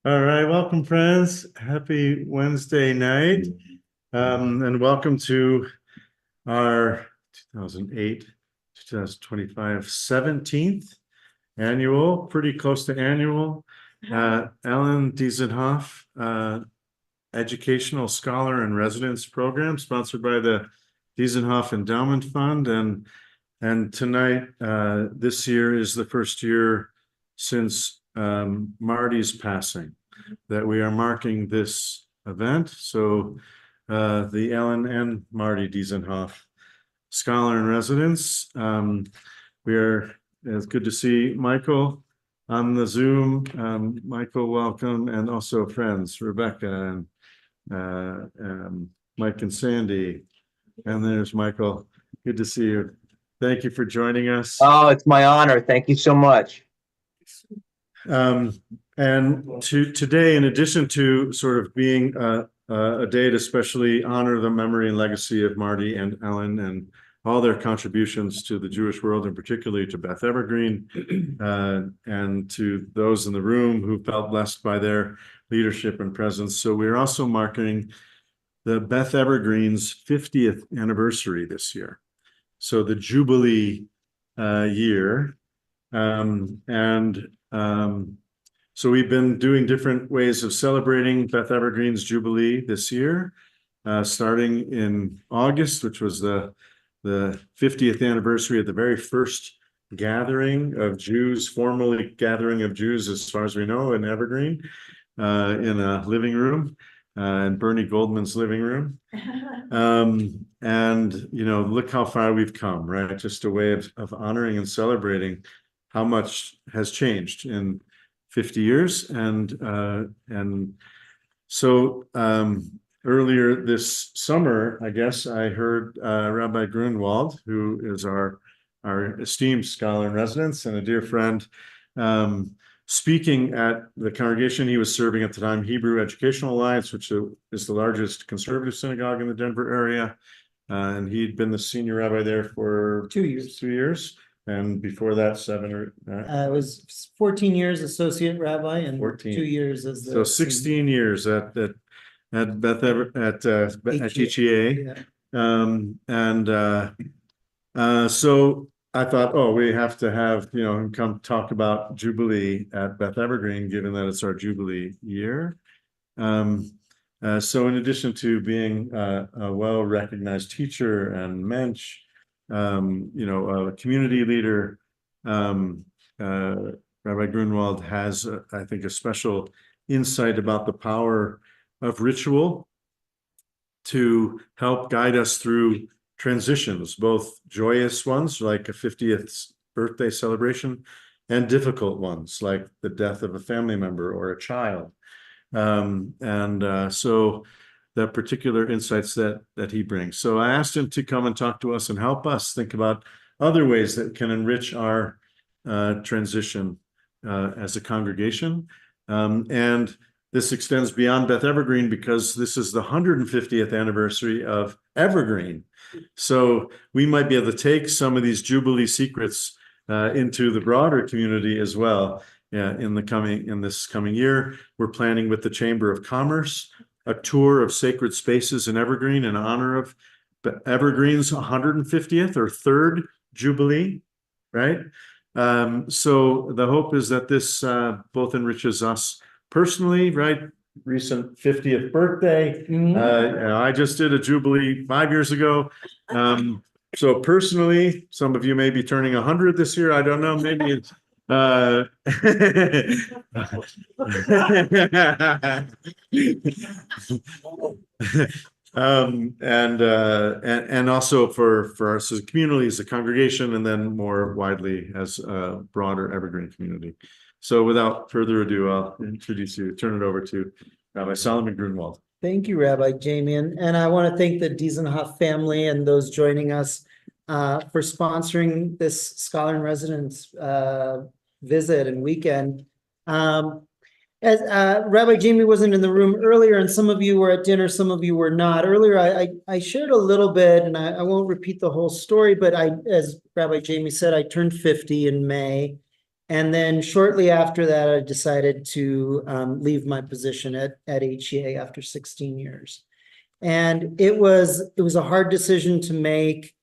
All right, welcome, friends. Happy Wednesday night, and welcome to our 2008 2025 17th annual, pretty close to annual, Ellen Diesenhoff Educational Scholar in Residence Program, sponsored by the Diesenhoff Endowment Fund. And tonight, this year is the first year since Marty's passing that we are marking this event. So the Ellen and Marty Diesenhoff Scholar in Residence. It's good to see Michael on the Zoom. Michael, welcome. And also friends, Rebecca and Mike and Sandy. And there's Michael. Good to see you. Thank you for joining us. Oh, it's my honor. Thank you so much. And today, in addition to sort of being a day to especially honor the memory and legacy of Marty and Ellen and all their contributions to the Jewish world, and particularly to Beth Evergreen, and to those in the room who felt blessed by their leadership and presence. So we're also marking the Beth Evergreen's 50th anniversary this year. So the Jubilee year. So we've been doing different ways of celebrating Beth Evergreen's Jubilee this year, starting in August, which was the 50th anniversary of the very first gathering of Jews, formally gathering of Jews, as far as we know, in Evergreen, in a living room, in Bernie Goldman's living room. And, you know, look how far we've come, right? Just a way of honoring and celebrating how much has changed in 50 years. And so earlier this summer, I guess, I heard Rabbi Grunwald, who is our esteemed scholar in residence and a dear friend, speaking at the congregation he was serving at the time, Hebrew Educational Alliance, which is the largest conservative synagogue in the Denver area. And he'd been the senior rabbi there for 2 years. 2 years. And before that, 7 or I was 14 years associate rabbi and 14. 2 years as the. So 16 years at Beth at HEA. Yeah. So I thought, oh, we have to have, you know, him come talk about Jubilee at Beth Evergreen, given that it's our Jubilee year. So in addition to being a well-recognized teacher and mensch, you know, a community leader, Rabbi Grunwald has, I think, a special insight about the power of ritual to help guide us through transitions, both joyous ones like a 50th birthday celebration and difficult ones like the death of a family member or a child. So the particular insights that he brings. So I asked him to come and talk to us and help us think about other ways that can enrich our transition as a congregation. And this extends beyond Beth Evergreen because this is the 150th anniversary of Evergreen. So we might be able to take some of these Jubilee secrets into the broader community as well. In this coming year, we're planning with the Chamber of Commerce a tour of sacred spaces in Evergreen in honor of Evergreen's 150th or third Jubilee, right? So the hope is that this both enriches us personally, right? Recent 50th birthday. I just did a Jubilee 5 years ago. So personally, some of you may be turning 100 this year. I don't know. Maybe it's And also for us as a community, as a congregation, and then more widely as a broader Evergreen community. So without further ado, I'll turn it over to Rabbi Saloman Grunwald. Thank you, Rabbi Jamie. And I want to thank the Diesenhoff family and those joining us for sponsoring this Scholar in Residence visit and weekend. As Rabbi Jamie wasn't in the room earlier, and some of you were at dinner, some of you were not. Earlier, I shared a little bit, and I won't repeat the whole story, but as Rabbi Jamie said, I turned 50 in May. And then shortly after that, I decided to leave my position at HEA after 16 years. And it was a hard decision to make.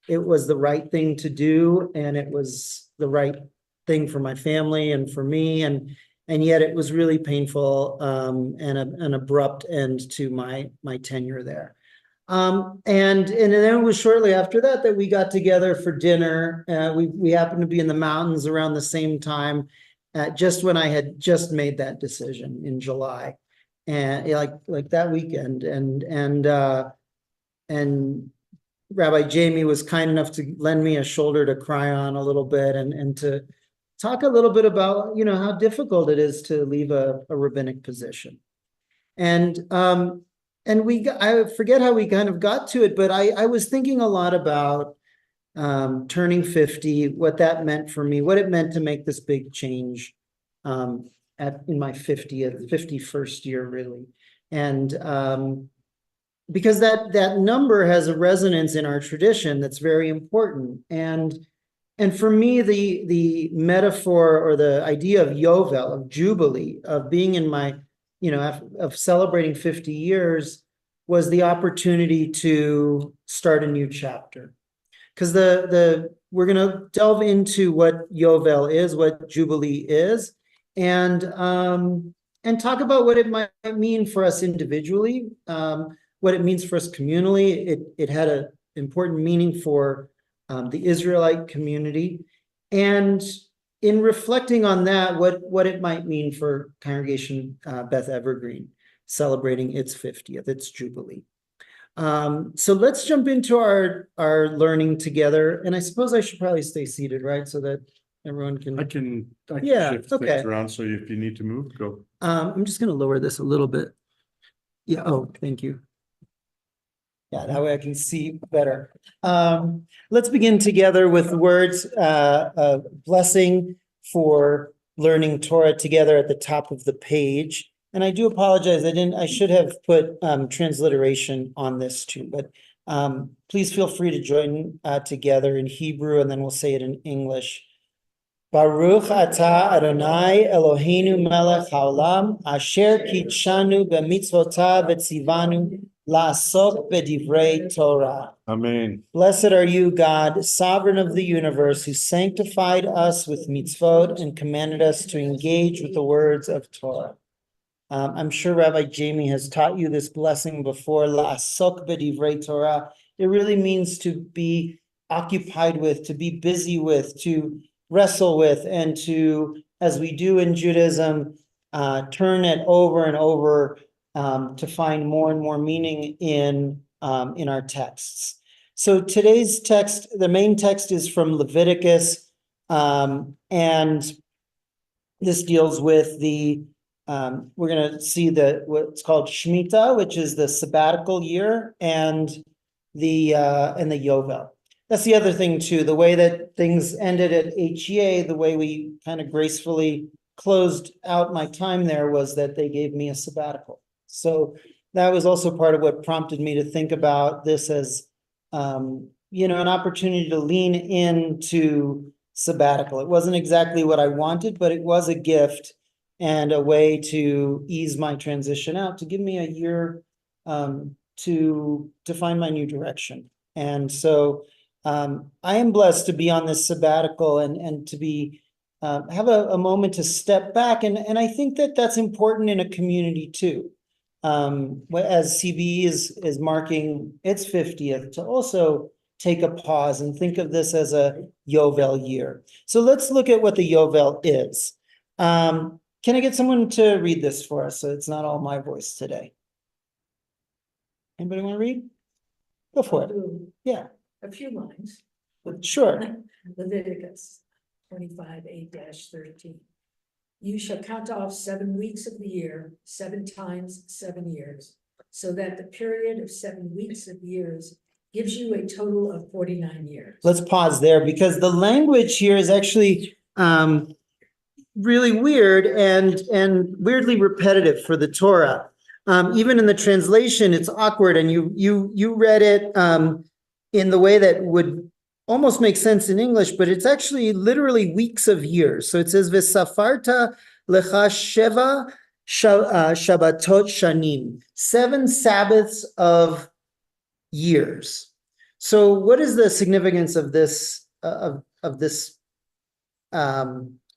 It was the right thing to do, and it was the right thing for my family and for me. And yet it was really painful and an abrupt end to my tenure there. And then it was shortly after that we got together for dinner. We happened to be in the mountains around the same time, just when I had just made that decision in July, and like that weekend. And Rabbi Jamie was kind enough to lend me a shoulder to cry on a little bit and to talk a little bit about, how difficult it is to leave a rabbinic position. And I forget how we kind of got to it, but I was thinking a lot about turning 50, what that meant for me, what it meant to make this big change in my 51st year, really. And because that number has a resonance in our tradition that's very important. And for me, the metaphor or the idea of Yovel, of Jubilee, of being in my, of celebrating 50 years was the opportunity to start a new chapter. Because we're going to delve into what Yovel is, what Jubilee is, and talk about what it might mean for us individually, what it means for us communally. It had an important meaning for the Israelite community, and in reflecting on that, what it might mean for Congregation Beth Evergreen, celebrating its 50th, its Jubilee. So let's jump into our learning together, and I suppose I should probably stay seated, right, so that everyone can. I can shift okay. things around, so if you need to move, go. I'm just going to lower this a little bit. Yeah. Oh, thank you. Yeah, that way I can see better. Let's begin together with the words of blessing for learning Torah together at the top of the page. And I do apologize, I should have put transliteration on this too, but please feel free to join together in Hebrew, and then we'll say it in English. Baruch atah Adonai Eloheinu melech haolam, asher kitshanu b'mitzvotav v'tzivanu la'asok b'divrei Torah. Amen. Blessed are you, God, sovereign of the universe, who sanctified us with mitzvot and commanded us to engage with the words of Torah. I'm sure Rabbi Jamie has taught you this blessing before, la'asok b'divrei Torah. It really means to be occupied with, to be busy with, to wrestle with, and to, as we do in Judaism, turn it over and over to find more and more meaning in our texts. So today's text, the main text is from Leviticus, and this deals with we're going to see what's called Shemitah, which is the sabbatical year, and the Yovel. That's the other thing too, the way that things ended at HEA, the way we kind of gracefully closed out my time there was that they gave me a sabbatical. So that was also part of what prompted me to think about this as, an opportunity to lean into sabbatical. It wasn't exactly what I wanted, but it was a gift and a way to ease my transition out, to give me a year to find my new direction. And so I am blessed to be on this sabbatical and to be have a moment to step back, and I think that that's important in a community too. As CBE is marking its 50th, to also take a pause and think of this as a Yovel year. So let's look at what the Yovel is. Can I get someone to read this for us so it's not all my voice today? Anybody want to read? Go for it. Do Yeah, a few lines. sure. Leviticus 25:8-13. You shall count off 7 weeks of the year, 7 times 7 years, so that the period of 7 weeks of years gives you a total of 49 years. Let's pause there because the language here is actually really weird and weirdly repetitive for the Torah. Even in the translation, it's awkward, and you read it in the way that would almost make sense in English, but it's actually literally weeks of years. So it says "V'safarta lecha sheva Shabbatot shanim," 7 Sabbaths of years. So what is the significance of this this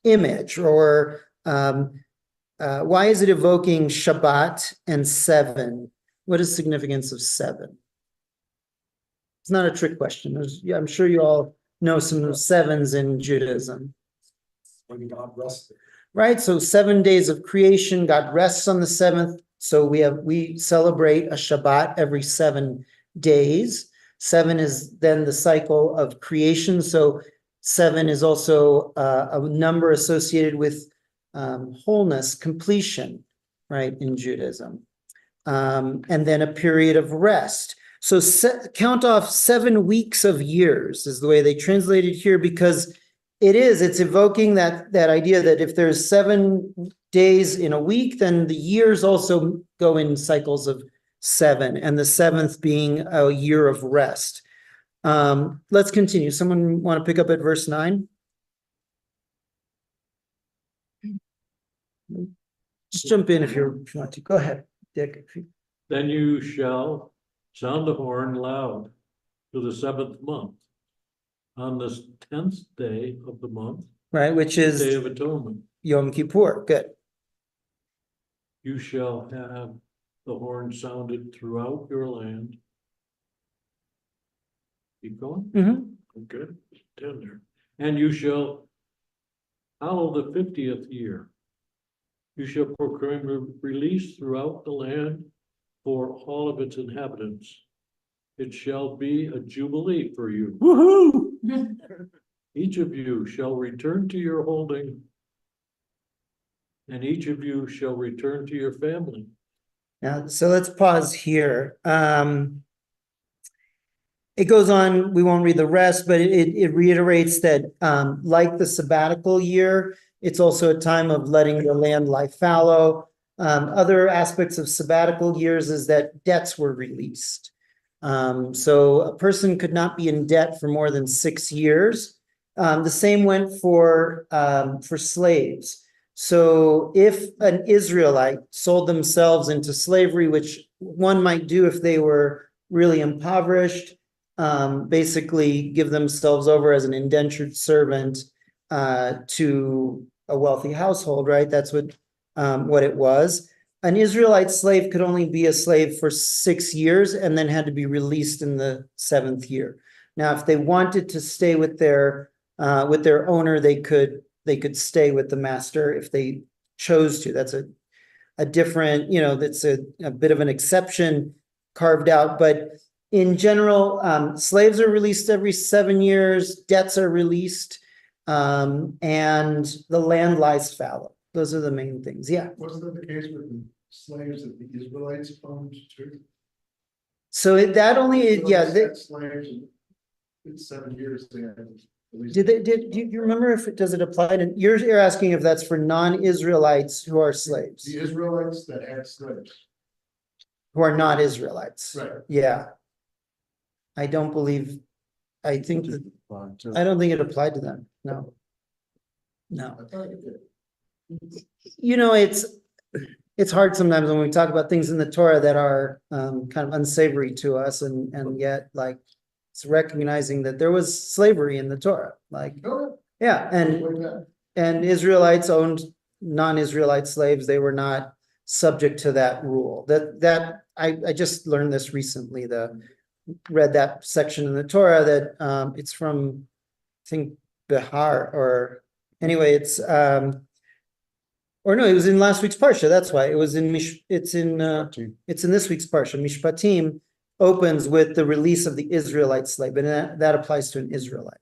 image, or why is it evoking Shabbat and 7? What is the significance of 7? It's not a trick question. I'm sure you all know some 7s in Judaism. When God rested. Right, so 7 days of creation, God rests on the 7th. So we celebrate a Shabbat every 7 days. 7 is then the cycle of creation. So 7 is also a number associated with wholeness, completion, right, in Judaism. And then a period of rest. So count off 7 weeks of years is the way they translate it here, because it's evoking that idea that if there's 7 days in a week, then the years also go in cycles of 7, and the 7th being a year of rest. Let's continue. Someone want to pick up at verse 9? Just jump in if you want to. Go ahead, Dick. Then you shall sound the horn loud to the 7th month. On the 10th day of the month, Right, which Day is of Atonement, Yom Kippur. Good. you shall have the horn sounded throughout your land. Keep going? Okay, 10 there. And you shall hallow the 50th year. You shall proclaim release throughout the land for all of its inhabitants. It shall be a jubilee for you. Woohoo! Each of you shall return to your holding, and each of you shall return to your family. Now, so let's pause here. It goes on, we won't read the rest, but it reiterates that like the sabbatical year, it's also a time of letting the land lie fallow. Other aspects of sabbatical years is that debts were released. So a person could not be in debt for more than 6 years. The same went for slaves. So if an Israelite sold themselves into slavery, which one might do if they were really impoverished, basically give themselves over as an indentured servant to a wealthy household, right? That's what it was. An Israelite slave could only be a slave for 6 years and then had to be released in the 7th year. Now, if they wanted to stay with their owner, they could stay with the master if they chose to. That's a different, that's a bit of an exception carved out. But in general, slaves are released every 7 years, debts are released, and the land lies fallow. Those are the main things. Yeah. Wasn't that the case with the slaves that the Israelites owned too? So that only, yeah. Slaves, in 7 years they had. Do you remember does it apply to, you're asking if that's for non-Israelites who are slaves, The Israelites that had slaves. who are not Israelites? Right. Yeah. I don't think it applied to them. No. I thought it did. It's hard sometimes when we talk about things in the Torah that are kind of unsavory to us, and yet like it's recognizing that there was slavery in the Torah. Like, No, yeah, and Israelites owned non-Israelite slaves. They were not subject to that rule. That I just learned this recently. Read that section in the Torah that it's from, I think, Bihar, or anyway, it's or no, it was in last week's parsha. That's why it was in it's in this week's parsha, Mishpatim. opens with the release of the Israelite slave, and that applies to an Israelite,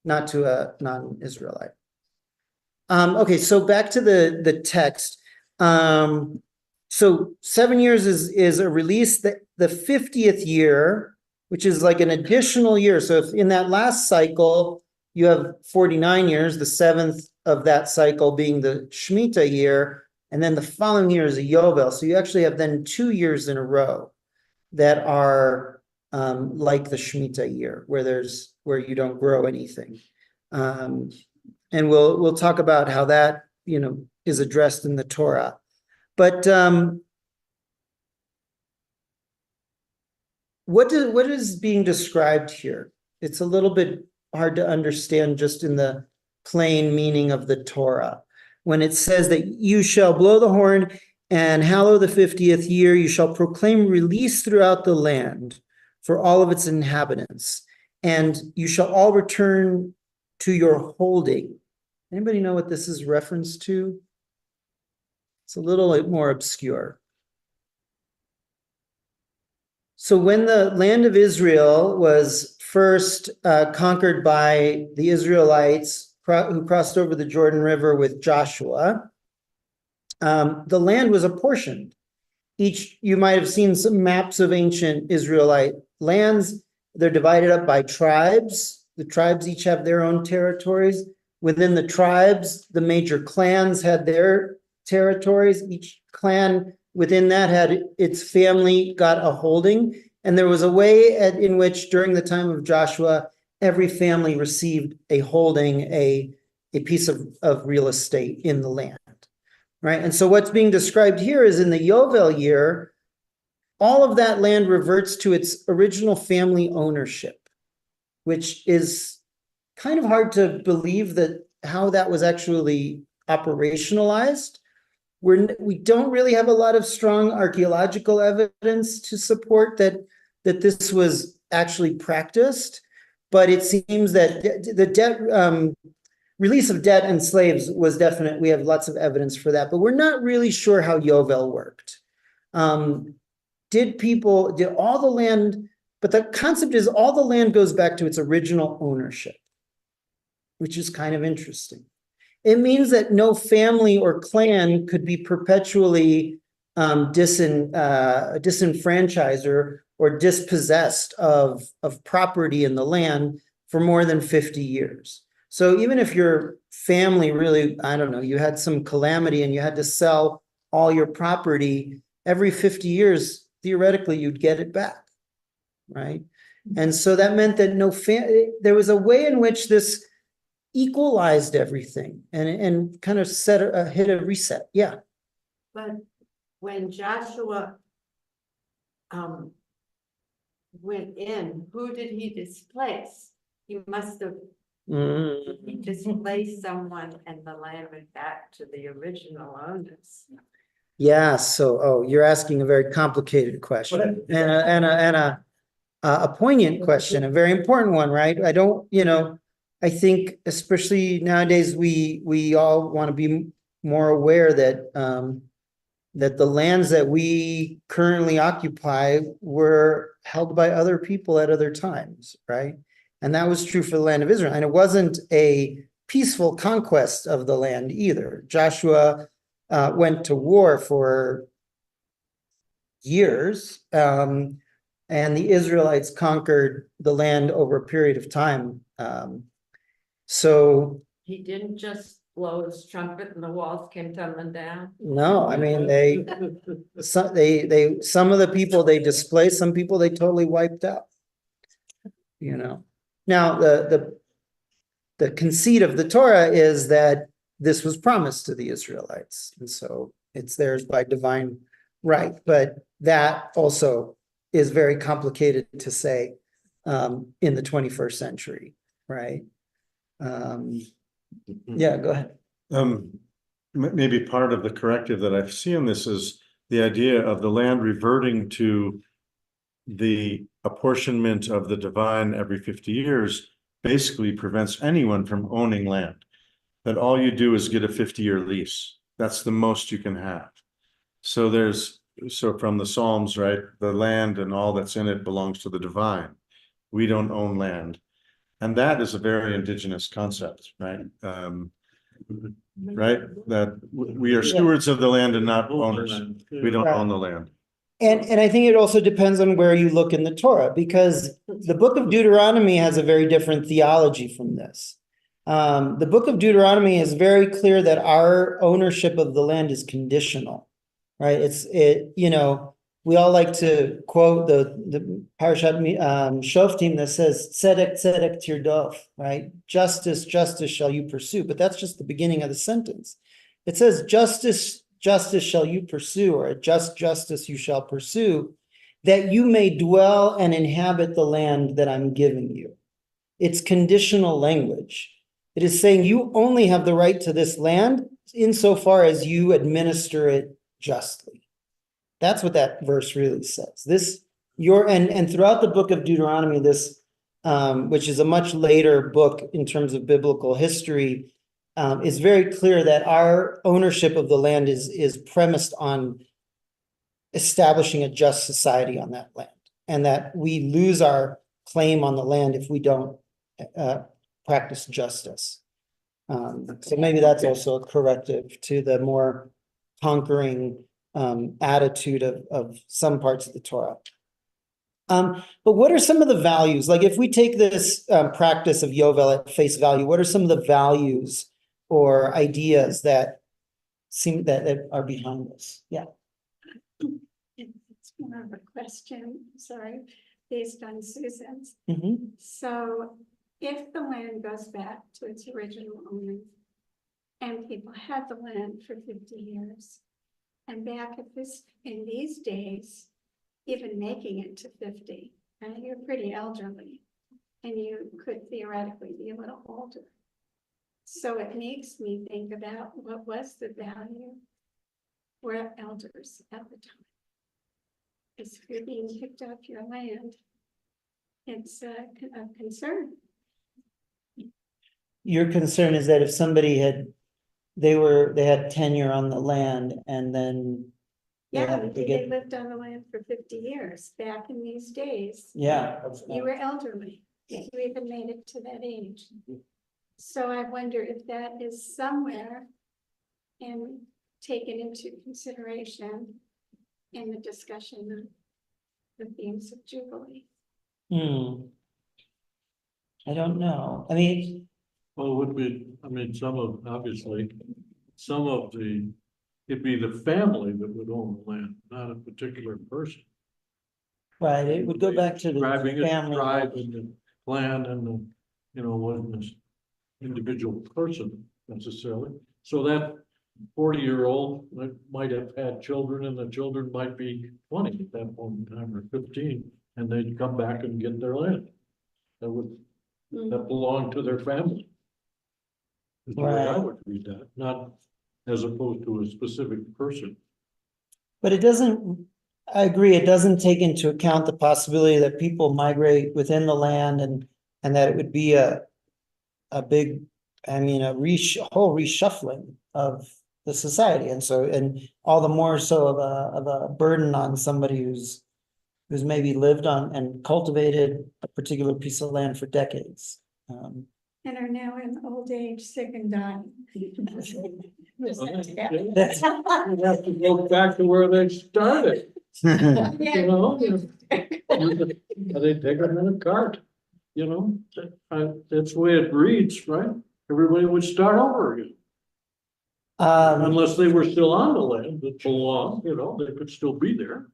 not to a non-Israelite. Okay, so back to the text. So 7 years is a release. The 50th year, which is like an additional year. So if in that last cycle, you have 49 years, the seventh of that cycle being the Shemitah year, and then the following year is a Yovel. So you actually have then 2 years in a row that are like the Shemitah year, where you don't grow anything. And we'll talk about how that, is addressed in the Torah. But what is being described here? It's a little bit hard to understand just in the plain meaning of the Torah. When it says that you shall blow the horn and hallow the 50th year, you shall proclaim release throughout the land for all of its inhabitants, and you shall all return to your holding. Anybody know what this is reference to? It's a little more obscure. So when the land of Israel was first conquered by the Israelites who crossed over the Jordan River with Joshua, the land was apportioned. You might have seen some maps of ancient Israelite lands. They're divided up by tribes. The tribes each have their own territories. Within the tribes, the major clans had their territories. Each clan within that had its family got a holding. And there was a way in which during the time of Joshua, every family received a holding, a piece of real estate in the land, right? And so what's being described here is in the Yovel year, all of that land reverts to its original family ownership, which is kind of hard to believe that how that was actually operationalized. We don't really have a lot of strong archaeological evidence to support that this was actually practiced, but it seems that the debt release of debt and slaves was definite. We have lots of evidence for that, but we're not really sure how Yovel worked. Did all the land, but the concept is all the land goes back to its original ownership, which is kind of interesting. It means that no family or clan could be perpetually disenfranchised or dispossessed of property in the land for more than 50 years. So even if your family really, I don't know, you had some calamity and you had to sell all your property, every 50 years, theoretically, you'd get it back, right? And so that meant that there was a way in which this equalized everything and kind of hit a reset. Yeah. But when Joshua went in, who did he displace? He must have he displaced someone and the land went back to the original owners. Yeah. So, you're asking a very complicated question and a poignant question, a very important one, right? I think especially nowadays, we all want to be more aware that the lands that we currently occupy were held by other people at other times, right? And that was true for the land of Israel. And it wasn't a peaceful conquest of the land either. Joshua went to war for years, and the Israelites conquered the land over a period of time. So he didn't just blow his trumpet and the walls came tumbling down. No, I mean some of the people they displaced, some people they totally wiped out. Now the conceit of the Torah is that this was promised to the Israelites, and so it's theirs by divine right. But that also is very complicated to say in the 21st century, right? Yeah, go ahead. Maybe part of the corrective that I've seen this is the idea of the land reverting to the apportionment of the divine every 50 years basically prevents anyone from owning land. That all you do is get a 50-year lease. That's the most you can have. So there's so from the Psalms, right, the land and all that's in it belongs to the divine. We don't own land. And that is a very indigenous concept, right? Right, that we are stewards of the land and not owners. We don't own the land. And I think it also depends on where you look in the Torah, because the book of Deuteronomy has a very different theology from this. The book of Deuteronomy is very clear that our ownership of the land is conditional, right? We all like to quote the Parashat Shoftim that says, Tzedek, Tzedek tirdof, right? Justice, justice shall you pursue. But that's just the beginning of the sentence. It says, justice, justice shall you pursue, or just justice you shall pursue, that you may dwell and inhabit the land that I'm giving you. It's conditional language. It is saying you only have the right to this land insofar as you administer it justly. That's what that verse really says. And throughout the book of Deuteronomy, this, which is a much later book in terms of biblical history, is very clear that our ownership of the land is premised on establishing a just society on that land, and that we lose our claim on the land if we don't practice justice. So maybe that's also a corrective to the more conquering attitude of some parts of the Torah. But what are some of the values? Like if we take this practice of Yovel at face value, what are some of the values or ideas that seem that are behind this? Yeah. It's more of a question, sorry, based on Susan's. Mm-hmm. So if the land goes back to its original owner and people had the land for 50 years, and back in these days, even making it to 50, and you're pretty elderly, and you could theoretically be a little older. So it makes me think about what was the value for elders at the time. Because if you're being kicked off your land, it's a concern. Your concern is that if somebody they had tenure on the land, and then they lived on the land for 50 years. Back in these days, you were elderly. You even made it to that age. So I wonder if that is somewhere and taken into consideration in the discussion of the themes of Jubilee. I don't know. I mean, Well, it would be, it'd be the family that would own the land, not a particular person. right, it would go back to the Describing a family. tribe and the clan and wasn't this individual person necessarily. So that 40-year-old might have had children, and the children might be 20 at that point in time, or 15, and they'd come back and get their land. That belonged to their family. Is the way I would read that, not as opposed to a specific person. But it doesn't, I agree, it doesn't take into account the possibility that people migrate within the land, and that it would be a big, whole reshuffling of the society. And all the more so of a burden on somebody who's maybe lived on and cultivated a particular piece of land for decades. And are now in old age, sick and dying. You have to go back to where they started. Are they taking in a cart? That's the way it reads, right? Everybody would start over again. Unless they were still on the land that belonged, they could still be there.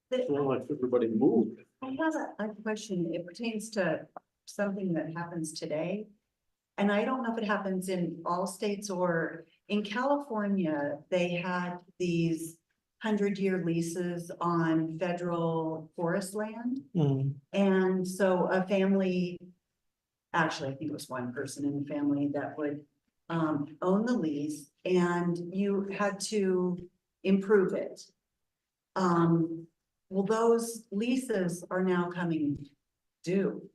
It's not like everybody moved. I have a question. It pertains to something that happens today. And I don't know if it happens in all states, or in California, they had these 100-year leases on federal forest land. And so a family, actually, I think it was one person in the family that would own the lease, and you had to improve it. Well, those leases are now coming due.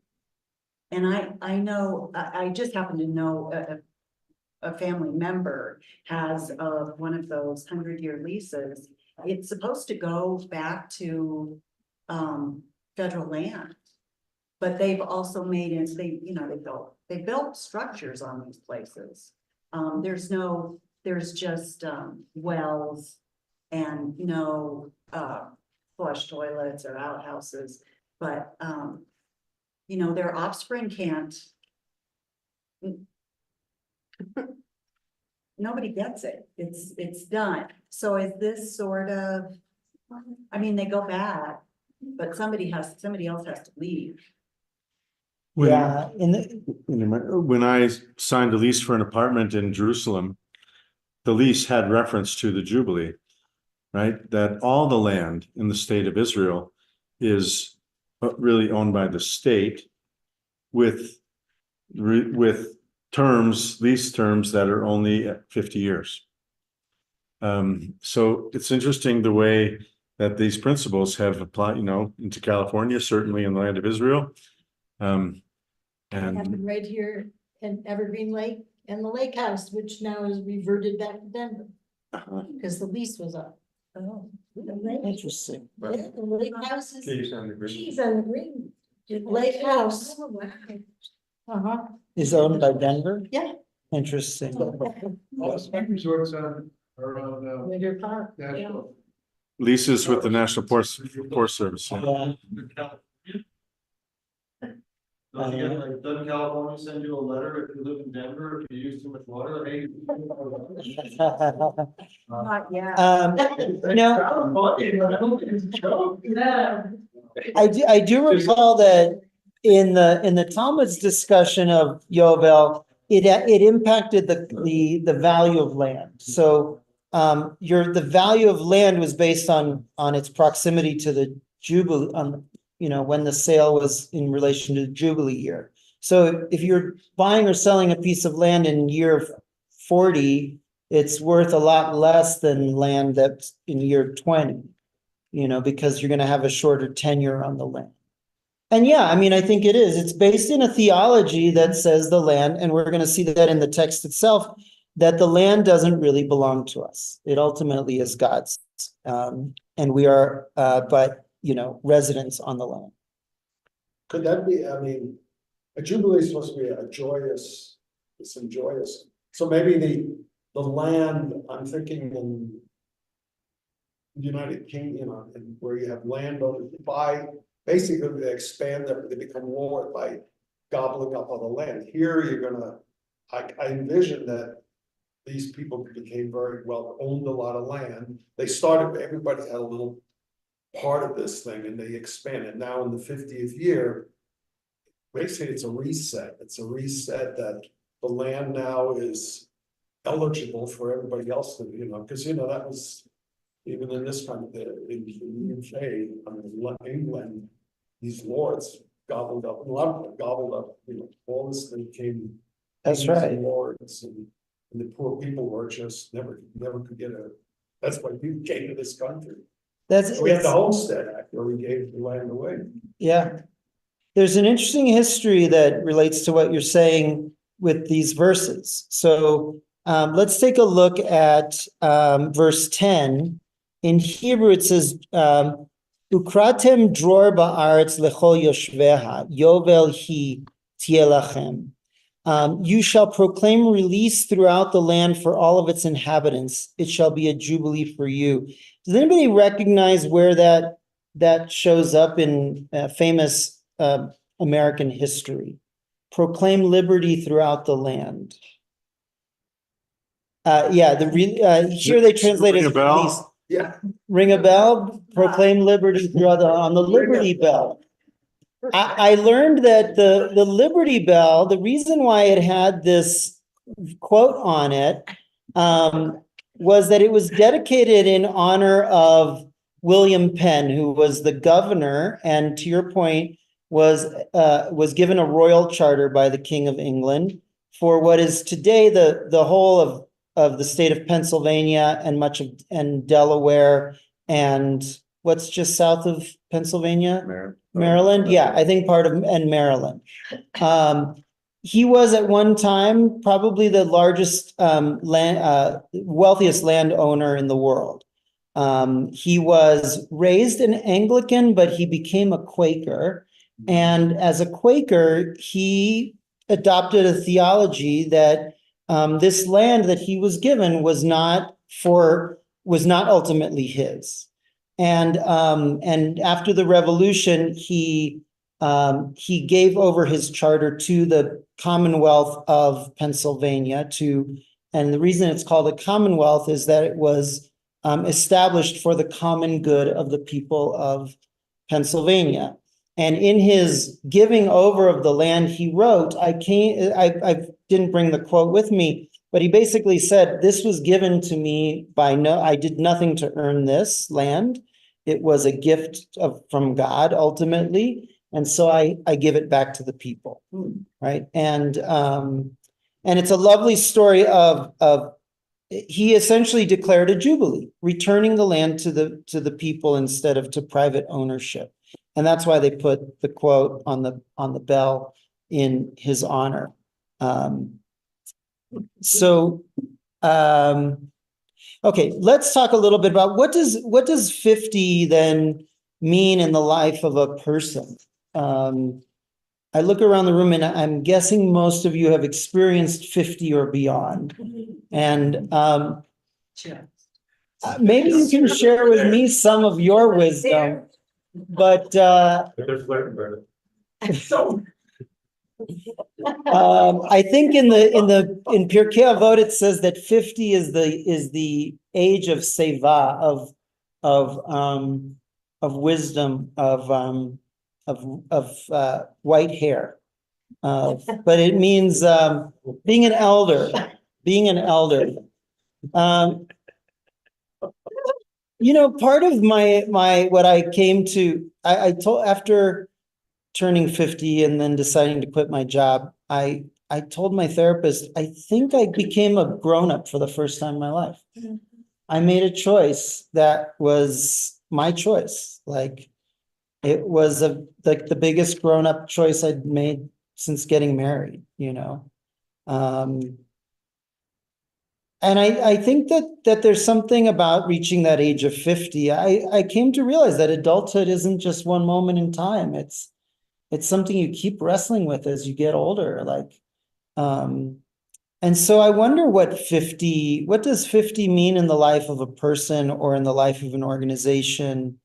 And I know, I just happen to know a family member has one of those 100-year leases, it's supposed to go back to federal land. But they've also made it, they built structures on these places. There's just wells and no flush toilets or outhouses, but their offspring can't. Nobody gets it. It's done. So is this sort of, I mean, they go back, but somebody else has to leave. When, Yeah, when I signed a lease for an apartment in Jerusalem, the lease had reference to the Jubilee, right? That all the land in the state of Israel is really owned by the state with lease terms that are only at 50 years. So it's interesting the way that these principles have applied, into California, certainly in the land of Israel. It happened right here in Evergreen Lake and the lake house, which now is reverted back to Denver. Because the lease was up. Oh. interesting. Yeah, the lake house is. Keys on the green. Keys on the green. Lake house. Uh-huh. Is owned by Denver? Yeah. Interesting. Most resorts are around Winter Park. Nashville. Leases with the National Forest Service. Yeah. Doesn't California send you a letter if you live in Denver, if you use too much water? Hey. Not yet. I do recall that in the Talmud's discussion of Yovel, it impacted the value of land. So the value of land was based on its proximity to the Jubilee, when the sale was in relation to the Jubilee year. So if you're buying or selling a piece of land in year 40, it's worth a lot less than land that's in year 20, because you're going to have a shorter tenure on the land. And yeah, I mean, I think it is. It's based in a theology that says the land, and we're going to see that in the text itself, that the land doesn't really belong to us. It ultimately is God's. And we are, residents on the land. Could that be, I mean, a jubilee is supposed to be joyous. So maybe the land, I'm thinking in the United Kingdom, and where you have landowners buy, basically they expand they become more by gobbling up all the land. Here you're I envision that these people became very well, owned a lot of land. Everybody had a little part of this thing and they expanded. Now in the 50th year, basically it's a reset. It's a reset that the land now is eligible for everybody else to, because that was even in this kind of in the UK, England, these lords gobbled up, a lot of them gobbled up, all this thing came. That's right. Lords and the poor people were just never could get that's why people came to this country. We had the Homestead Act where we gave the land away. Yeah. There's an interesting history that relates to what you're saying with these verses. So let's take a look at verse 10. In Hebrew, it says, Ukratem dror ba'aretz lechol yoshveha, yovel hi tielachem. You shall proclaim release throughout the land for all of its inhabitants. It shall be a jubilee for you. Does anybody recognize where that shows up in famous American history? Proclaim liberty throughout the land. Here they translate it as release. Yeah. Ring a bell, proclaim liberty throughout on the Liberty Bell. I learned that the Liberty Bell, the reason why it had this quote on it was that it was dedicated in honor of William Penn, who was the governor, and to your point, was given a royal charter by the King of England for what is today the whole of the state of Pennsylvania and much of Delaware and what's just south of Pennsylvania? Maryland. Yeah, I think part of Maryland. he was at one time probably the largest wealthiest landowner in the world. He was raised an Anglican, but he became a Quaker. And as a Quaker, he adopted a theology that this land that he was given was not ultimately his. And after the revolution, he gave over his charter to the Commonwealth of Pennsylvania and the reason it's called a Commonwealth is that it was established for the common good of the people of Pennsylvania. And in his giving over of the land, he wrote, I didn't bring the quote with me, but he basically said, this was given to me I did nothing to earn this land. It was a gift from God ultimately. And so I give it back to the people, right? And it's a lovely story of he essentially declared a jubilee, returning the land to the people instead of to private ownership. And that's why they put the quote on the bell in his honor. Okay, let's talk a little bit about what does 50 then mean in the life of a person? I look around the room and I'm guessing most of you have experienced 50 or beyond. And maybe you can share with me some of your wisdom, but They're flirting, brother. I think in Pirkei Avot it says that 50 is the age of seva, of wisdom, of white hair, but it means being an elder. Part of my what I came to, I told after turning 50 and then deciding to quit my job, I told my therapist, I think I became a grown-up for the first time in my life. I made a choice that was my choice. Like it was the biggest grown-up choice I'd made since getting married, and I think that there's something about reaching that age of 50. I came to realize that adulthood isn't just one moment in time. It's something you keep wrestling with as you get older. And so I wonder what does 50 mean in the life of a person or in the life of an organization?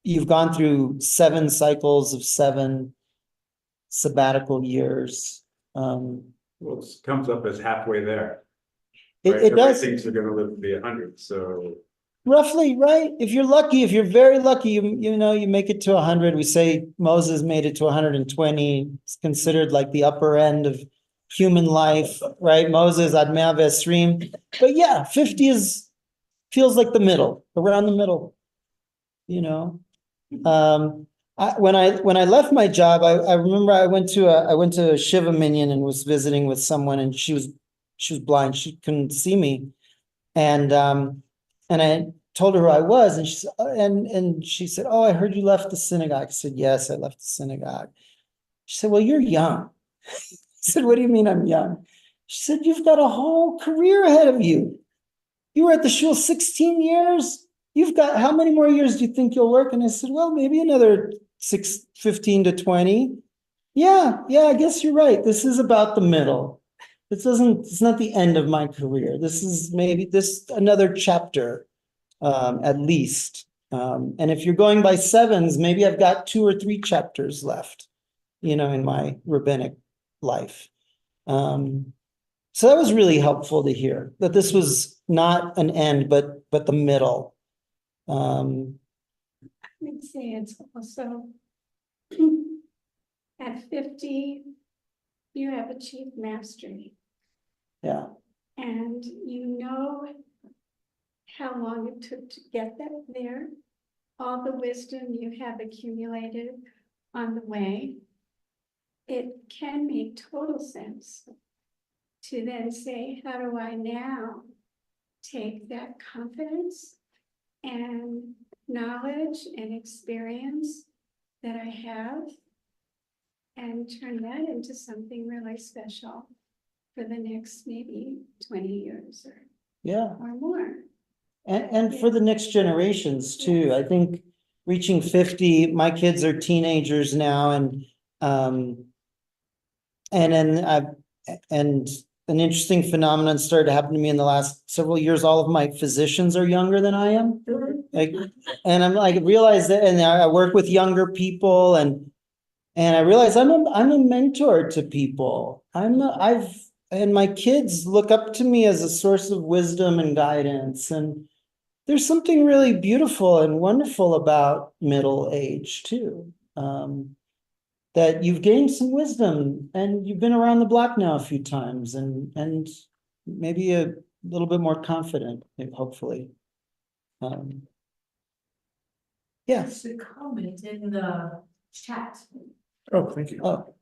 You've gone through 7 cycles of 7 sabbatical years. Well, it comes up as halfway there. It Everybody does. thinks they're gonna live to be 100, so. Roughly, right? If you're very lucky, you make it to 100. We say Moses made it to 120. It's considered like the upper end of human life, right? Moses, Ad Mea V'Esrim. But yeah, 50 feels like the middle, around the middle, When I left my job, I remember I went to a Shiva minyan and was visiting with someone, and she was blind. She couldn't see me. And I told her who I was, and she said, "Oh, I heard you left the synagogue." I said, "Yes, I left the synagogue." She said, "Well, you're young." I said, "What do you mean I'm young?" She said, "You've got a whole career ahead of you. You were at the shul 16 years. You've got, how many more years do you think you'll work?" And I said, "Well, maybe another 15 to 20. Yeah, I guess you're right. This is about the middle. It's not the end of my career. This is maybe another chapter, at least. And if you're going by 7s, maybe I've got 2 or 3 chapters left, in my rabbinic life. So that was really helpful to hear that this was not an end, but the middle. I would say it's also at 50, you have achieved mastery. Yeah. And you know how long it took to get there, all the wisdom you have accumulated on the way. It can make total sense to then say, how do I now take that confidence and knowledge and experience that I have and turn that into something really special for the next maybe 20 years Yeah. or more. And for the next generations too. I think reaching 50, my kids are teenagers now, and then and an interesting phenomenon started to happen to me in the last several years. All of my physicians are younger than I am. Like, and I'm like, realize that, and I work with younger people, and I realize I'm a mentor to people. And my kids look up to me as a source of wisdom and guidance. And there's something really beautiful and wonderful about middle age too. That you've gained some wisdom and you've been around the block now a few times, and maybe a little bit more confident, hopefully. Yeah. There's a comment in the chat. Oh, thank you. Oh.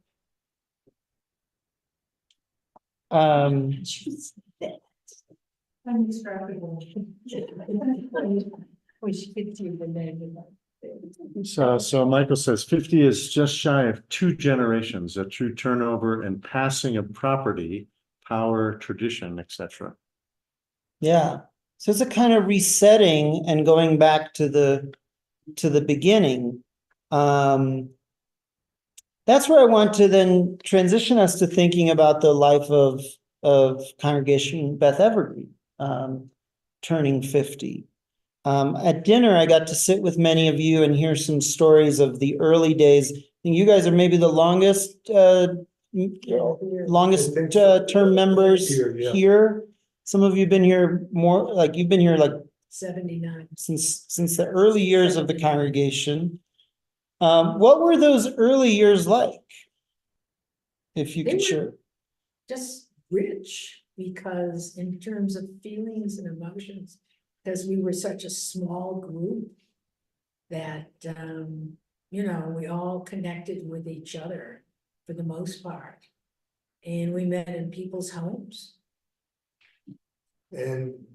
I'm extravagant. We should get you the name of that. So Michael says 50 is just shy of 2 generations, a true turnover and passing of property, power, tradition, etc. Yeah, so it's a kind of resetting and going back to the beginning. That's where I want to then transition us to thinking about the life of Congregation Beth Evergreen, turning 50. At dinner, I got to sit with many of you and hear some stories of the early days. I think you guys are maybe the longest term members here. Some of you have been here more, like you've been here like 79. since the early years of the congregation. What were those early years like? If you They could were share. Just rich, because in terms of feelings and emotions, because we were such a small group that, we all connected with each other for the most part. And we met in people's homes. And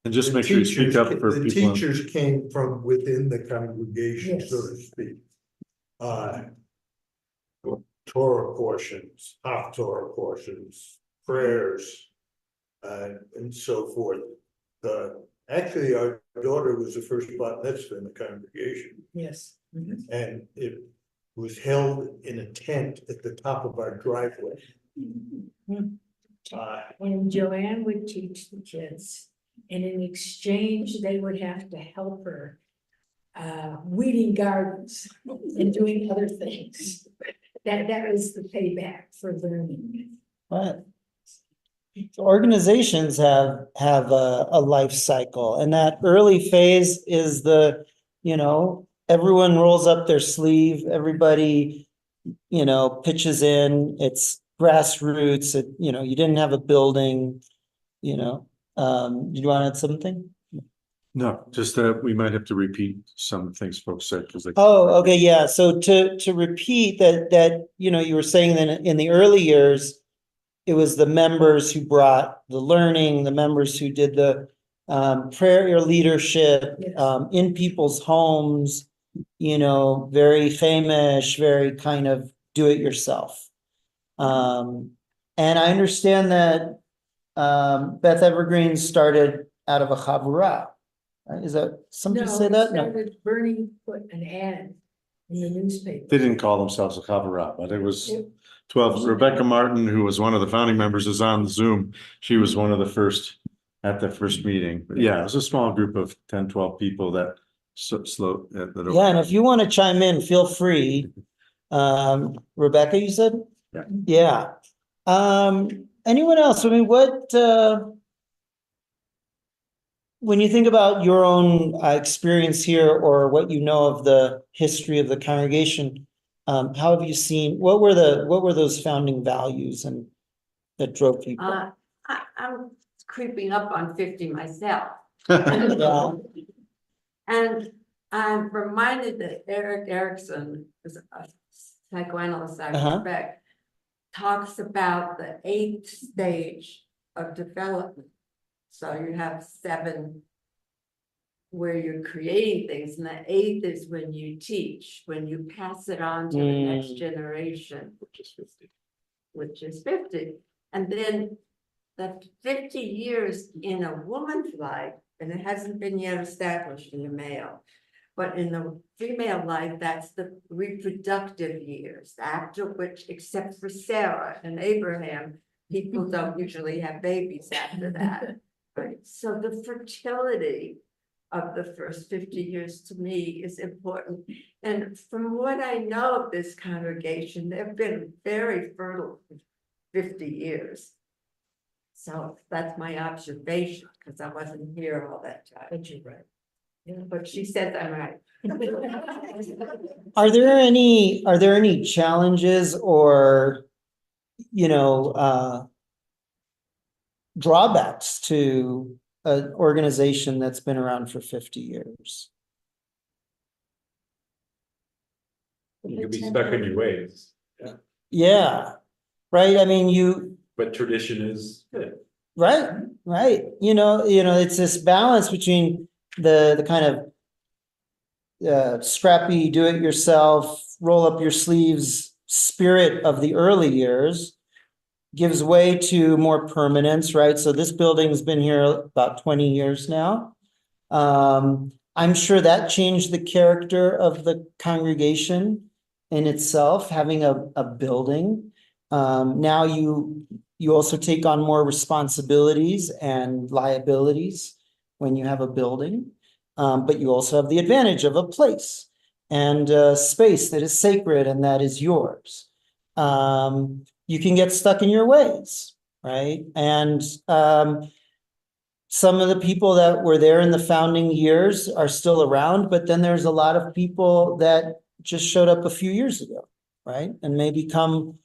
And just make sure you speak up for the people. teachers came from within the congregation, so to speak. Torah portions, half Torah portions, prayers, and so forth. Actually, our daughter was the first bat mitzvah in the congregation, Yes. and it was held in a tent at the top of our driveway. And Joanne would teach the kids, and in exchange, they would have to help her weeding gardens and doing other things. That was the payback for learning. Right. Organizations have a life cycle, and that early phase is everyone rolls up their sleeve, everybody, pitches in, it's grassroots, you didn't have a building, you want to add something? No, just that we might have to repeat some things folks said because Oh, okay, yeah. So to repeat that, you were saying that in the early years, it was the members who brought the learning, the members who did the prayer leadership, Yes. In people's homes, very famous, very kind of do it yourself. And I understand that Beth Evergreen started out of a chavurah. Is that somebody say that? No. Bernie put an ad in the newspaper. they didn't call themselves a chavurah, but it was 12. Rebecca Martin, who was one of the founding members, is on Zoom. She was one of the first at the first meeting. But yeah, it was a small group of 10, 12 people that slow. Yeah, and if you want to chime in, feel free. Rebecca, you said? Yeah. Yeah. Anyone else? I mean, when you think about your own experience here, or what you know of the history of the congregation, how have you seen, what were those founding values and that drove people? I'm creeping up on 50 myself. Yeah. And I'm reminded that Eric Erickson, is a psychoanalyst I respect, talks about the 8th stage of development. So you have 7 where you're creating things, and the eighth is when you teach, when you pass it on to the next generation, Which is 50. which is 50. And then the 50 years in a woman's life, and it hasn't been yet established in a male, but in the female life, that's the reproductive years, after which, except for Sarah and Abraham, people don't usually have babies after that. Right? So the fertility of the first 50 years to me is important. And from what I know of this congregation, they've been very fertile for 50 years. So that's my observation, because I wasn't here all that time. But you're right. Yeah, but she says I'm right. Are there any challenges or, drawbacks to an organization that's been around for 50 years? You could be stuck in your ways, Yeah, right. I mean, but tradition is good. right. It's this balance between the kind of scrappy, do it yourself, roll up your sleeves spirit of the early years gives way to more permanence, right? So this building's been here about 20 years now. I'm sure that changed the character of the congregation in itself, having a building. Now you also take on more responsibilities and liabilities when you have a building. But you also have the advantage of a place and a space that is sacred and that is yours. You can get stuck in your ways, right? And some of the people that were there in the founding years are still around, but then there's a lot of people that just showed up a few years ago, right? And maybe come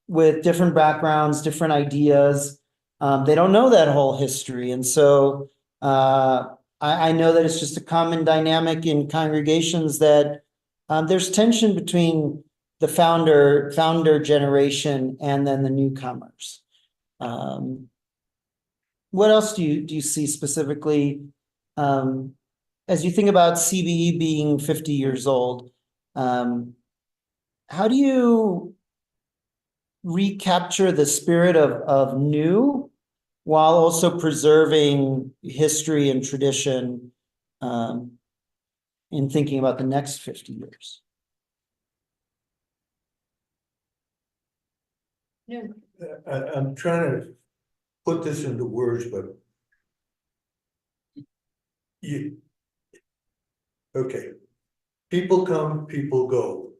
with different backgrounds, different ideas. They don't know that whole history. And so I know that it's just a common dynamic in congregations that there's tension between the founder generation and then the newcomers. What else do you see specifically as you think about CBE being 50 years old? How do you recapture the spirit of new while also preserving history and tradition in thinking about the next 50 years? I'm trying to put this into words, but okay, people come, people go.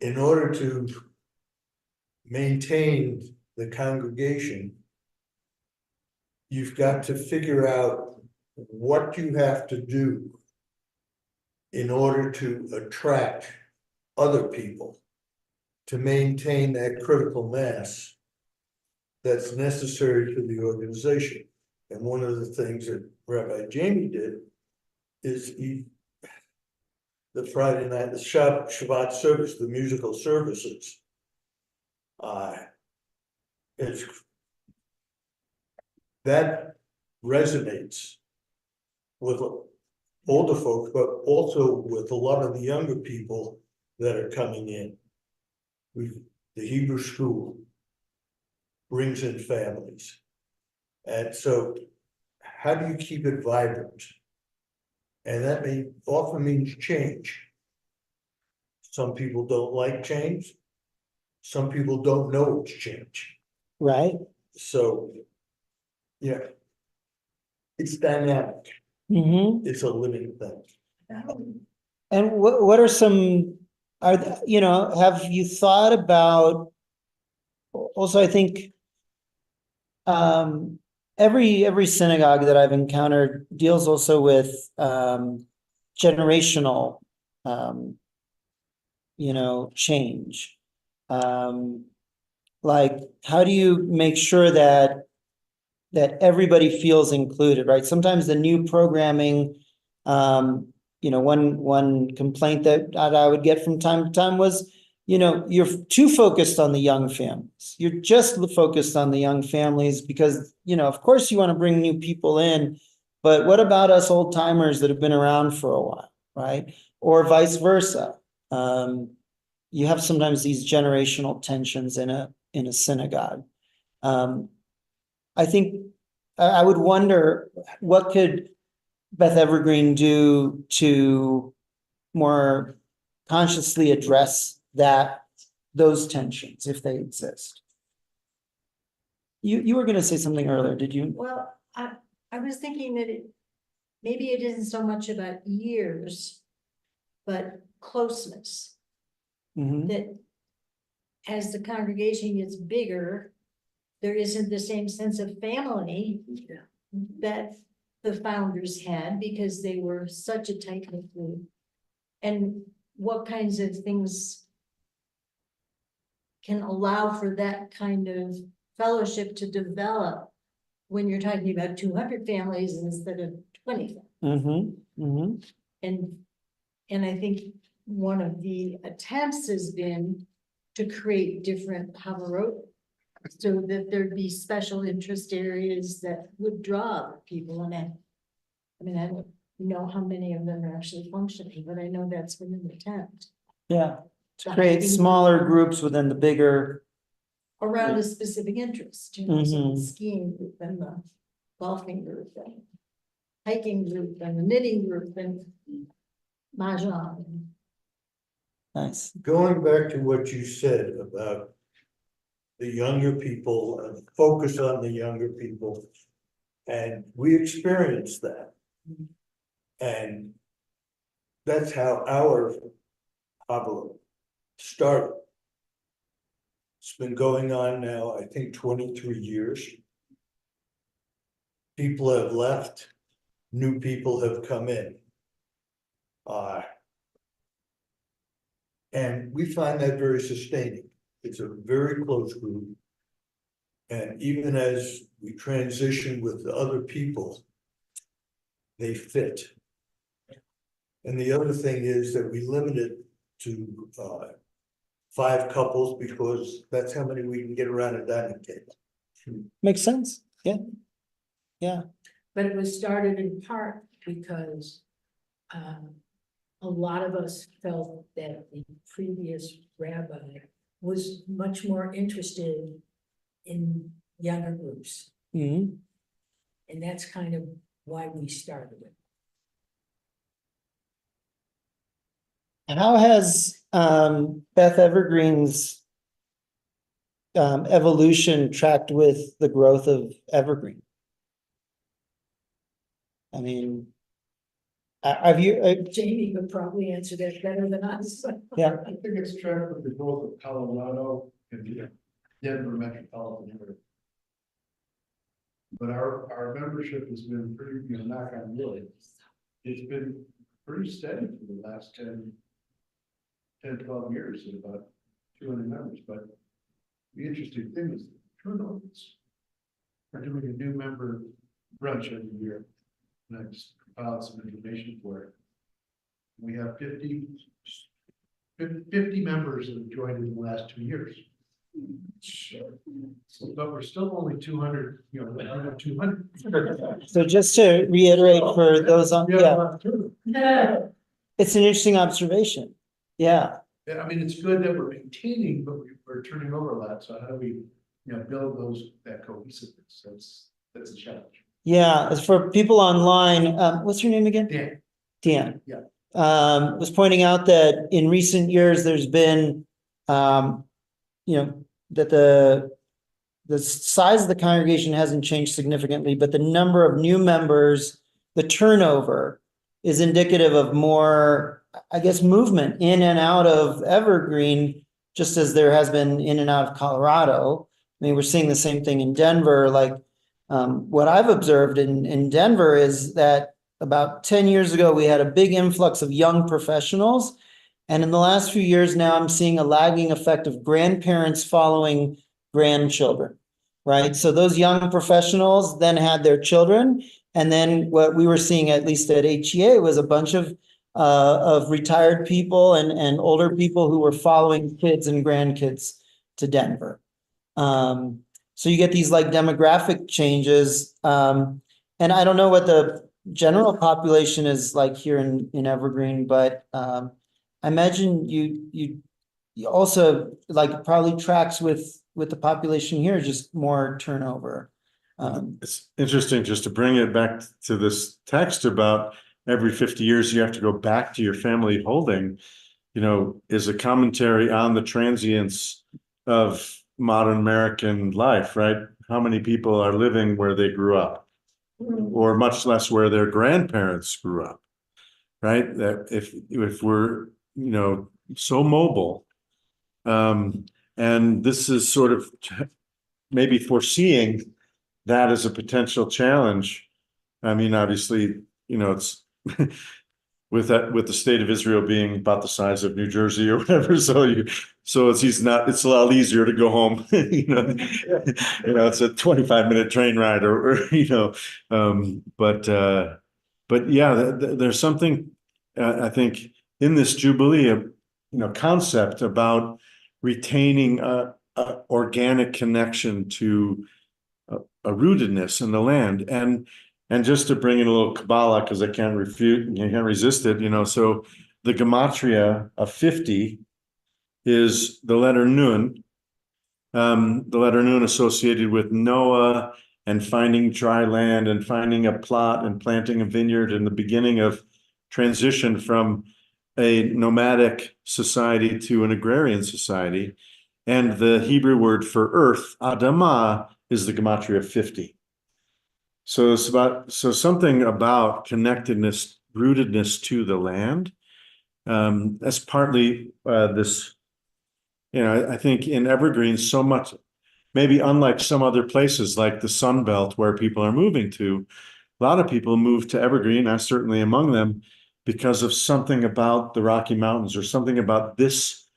In order to maintain the congregation, you've got to figure out what you have to do in order to attract other people to maintain that critical mass that's necessary to the organization. And one of the things that Rabbi Jamie did is the Friday night, the Shabbat service, the musical services. That resonates with older folks, but also with a lot of the younger people that are coming in. The Hebrew school brings in families. And so how do you keep it vibrant? And that often means change. Some people don't like change. Some people don't know it's change. Right. So, yeah, it's dynamic. Mm-hmm. It's a living thing. And what are some, have you thought about, also I think every synagogue that I've encountered deals also with generational change. Like, how do you make sure that everybody feels included, right? Sometimes the new programming, one complaint that I would get from time to time was, you're too focused on the young families. You're just focused on the young families because, of course you want to bring new people in, But what about us old timers that have been around for a while, right? Or vice versa. You have sometimes these generational tensions in a synagogue. I think I would wonder what could Beth Evergreen do to more consciously address those tensions if they exist. You were going to say something earlier, did you? Well, I was thinking that maybe it isn't so much about years, but closeness. Mhm. That as the congregation gets bigger, there isn't the same sense of family that the founders had because they were such a tight-knit group. And what kinds of things can allow for that kind of fellowship to develop when you're talking about 200 families instead of 20. And I think one of the attempts has been to create different Hamarot so that there'd be special interest areas that would draw people in it. I mean, I don't know how many of them are actually functioning, but I know that's been an attempt. Yeah, to create smaller groups within the bigger. Around a specific interest, you know, so the Mhm. skiing group and the golfing group and hiking group and the knitting group and mahjong. Nice. Going back to what you said about the younger people and focus on the younger people. And we experienced that. And that's how our Pablo started. It's been going on now, I think, 23 years. People have left, new people have come in. And we find that very sustaining. It's a very close group. And even as we transition with the other people, they fit. And the other thing is that we limit it to 5 couples because that's how many we can get around a dining table. Makes sense. Yeah. Yeah. But it was started in part because a lot of us felt that the previous rabbi was much more interested in younger groups. Mhm. And that's kind of why we started it. How has Beth Evergreen's evolution tracked with the growth of Evergreen? I mean, have you? Jamie could probably answer that better than us. Yeah. I think it's tracked with the growth of Colorado and the Denver metropolitan area. But our membership has been pretty, you know, knock on wood. It's been pretty steady for the last 10, 12 years, at about 200 members. But the interesting thing is turnovers. We're doing a new member brunch every year. And I just compiled some information for it. We have 50 members that have joined in the last 2 years. But we're still only 200, you know, 200. So just to reiterate for those on, yeah, it's an interesting observation. Yeah. Yeah, I mean, it's good that we're maintaining, but we're turning over a lot. So how do we, you know, build that cohesiveness? That's a challenge. Yeah, as for people online, what's your name again? Dan. Dan. Yeah. Was pointing out that in recent years, there's been, you know, that the size of the congregation hasn't changed significantly, but the number of new members, the turnover is indicative of more, I guess, movement in and out of Evergreen, just as there has been in and out of Colorado. I mean, we're seeing the same thing in Denver. Like what I've observed in Denver is that about 10 years ago, we had a big influx of young professionals. And in the last few years now, I'm seeing a lagging effect of grandparents following grandchildren, right? So those young professionals then had their children. And then what we were seeing, at least at HEA, was a bunch of retired people and older people who were following kids and grandkids to Denver. So you get these like demographic changes. And I don't know what the general population is like here in Evergreen, but I imagine you also like probably tracks with the population here, just more turnover. It's interesting just to bring it back to this text about every 50 years you have to go back to your family holding, is a commentary on the transience of modern American life, right? How many people are living where they grew up, or much less where their grandparents grew up, right? That if we're, so mobile, and this is sort of maybe foreseeing that as a potential challenge. I mean, obviously, it's with the state of Israel being about the size of New Jersey or whatever, so it's a lot easier to go home. It's a 25-minute train ride, but yeah, there's something I think in this Jubilee, concept about retaining a organic connection to a rootedness in the land. And just to bring in a little Kabbalah, because I can't resist it, so the gematria of 50 is the letter Nun, associated with Noah and finding dry land and finding a plot and planting a vineyard, and the beginning of transition from a nomadic society to an agrarian society. And the Hebrew word for earth, Adamah, is the gematria of 50. So something about connectedness, rootedness to the land. That's partly this, I think in Evergreen, so much, maybe unlike some other places like the Sun Belt where people are moving to, a lot of people move to Evergreen, I certainly among them, because of something about the Rocky Mountains or something about this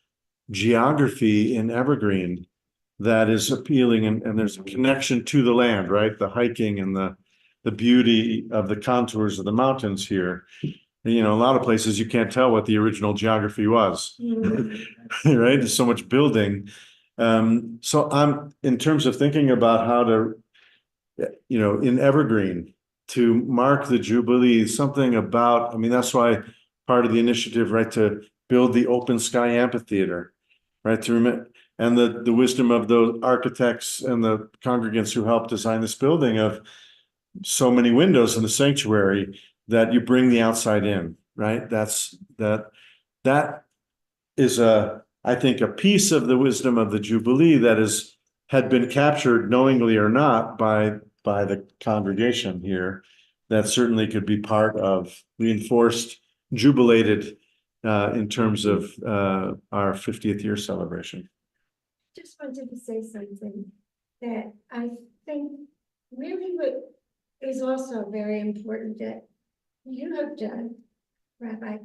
geography in Evergreen that is appealing, and there's a connection to the land, right? The hiking and the beauty of the contours of the mountains here. A lot of places you can't tell what the original geography was, right? There's so much building. So I'm, in terms of thinking about how to, in Evergreen, to mark the Jubilee, something about, that's why part of the initiative, right, to build the open sky amphitheater, right, and the wisdom of the architects and the congregants who helped design this building of so many windows in the sanctuary that you bring the outside in, right? That is I think a piece of the wisdom of the Jubilee that had been captured knowingly or not by the congregation here, that certainly could be part of reinforced, jubilated in terms of our 50th year celebration. Just wanted to say something that I think really what is also very important that you have done, Rabbi,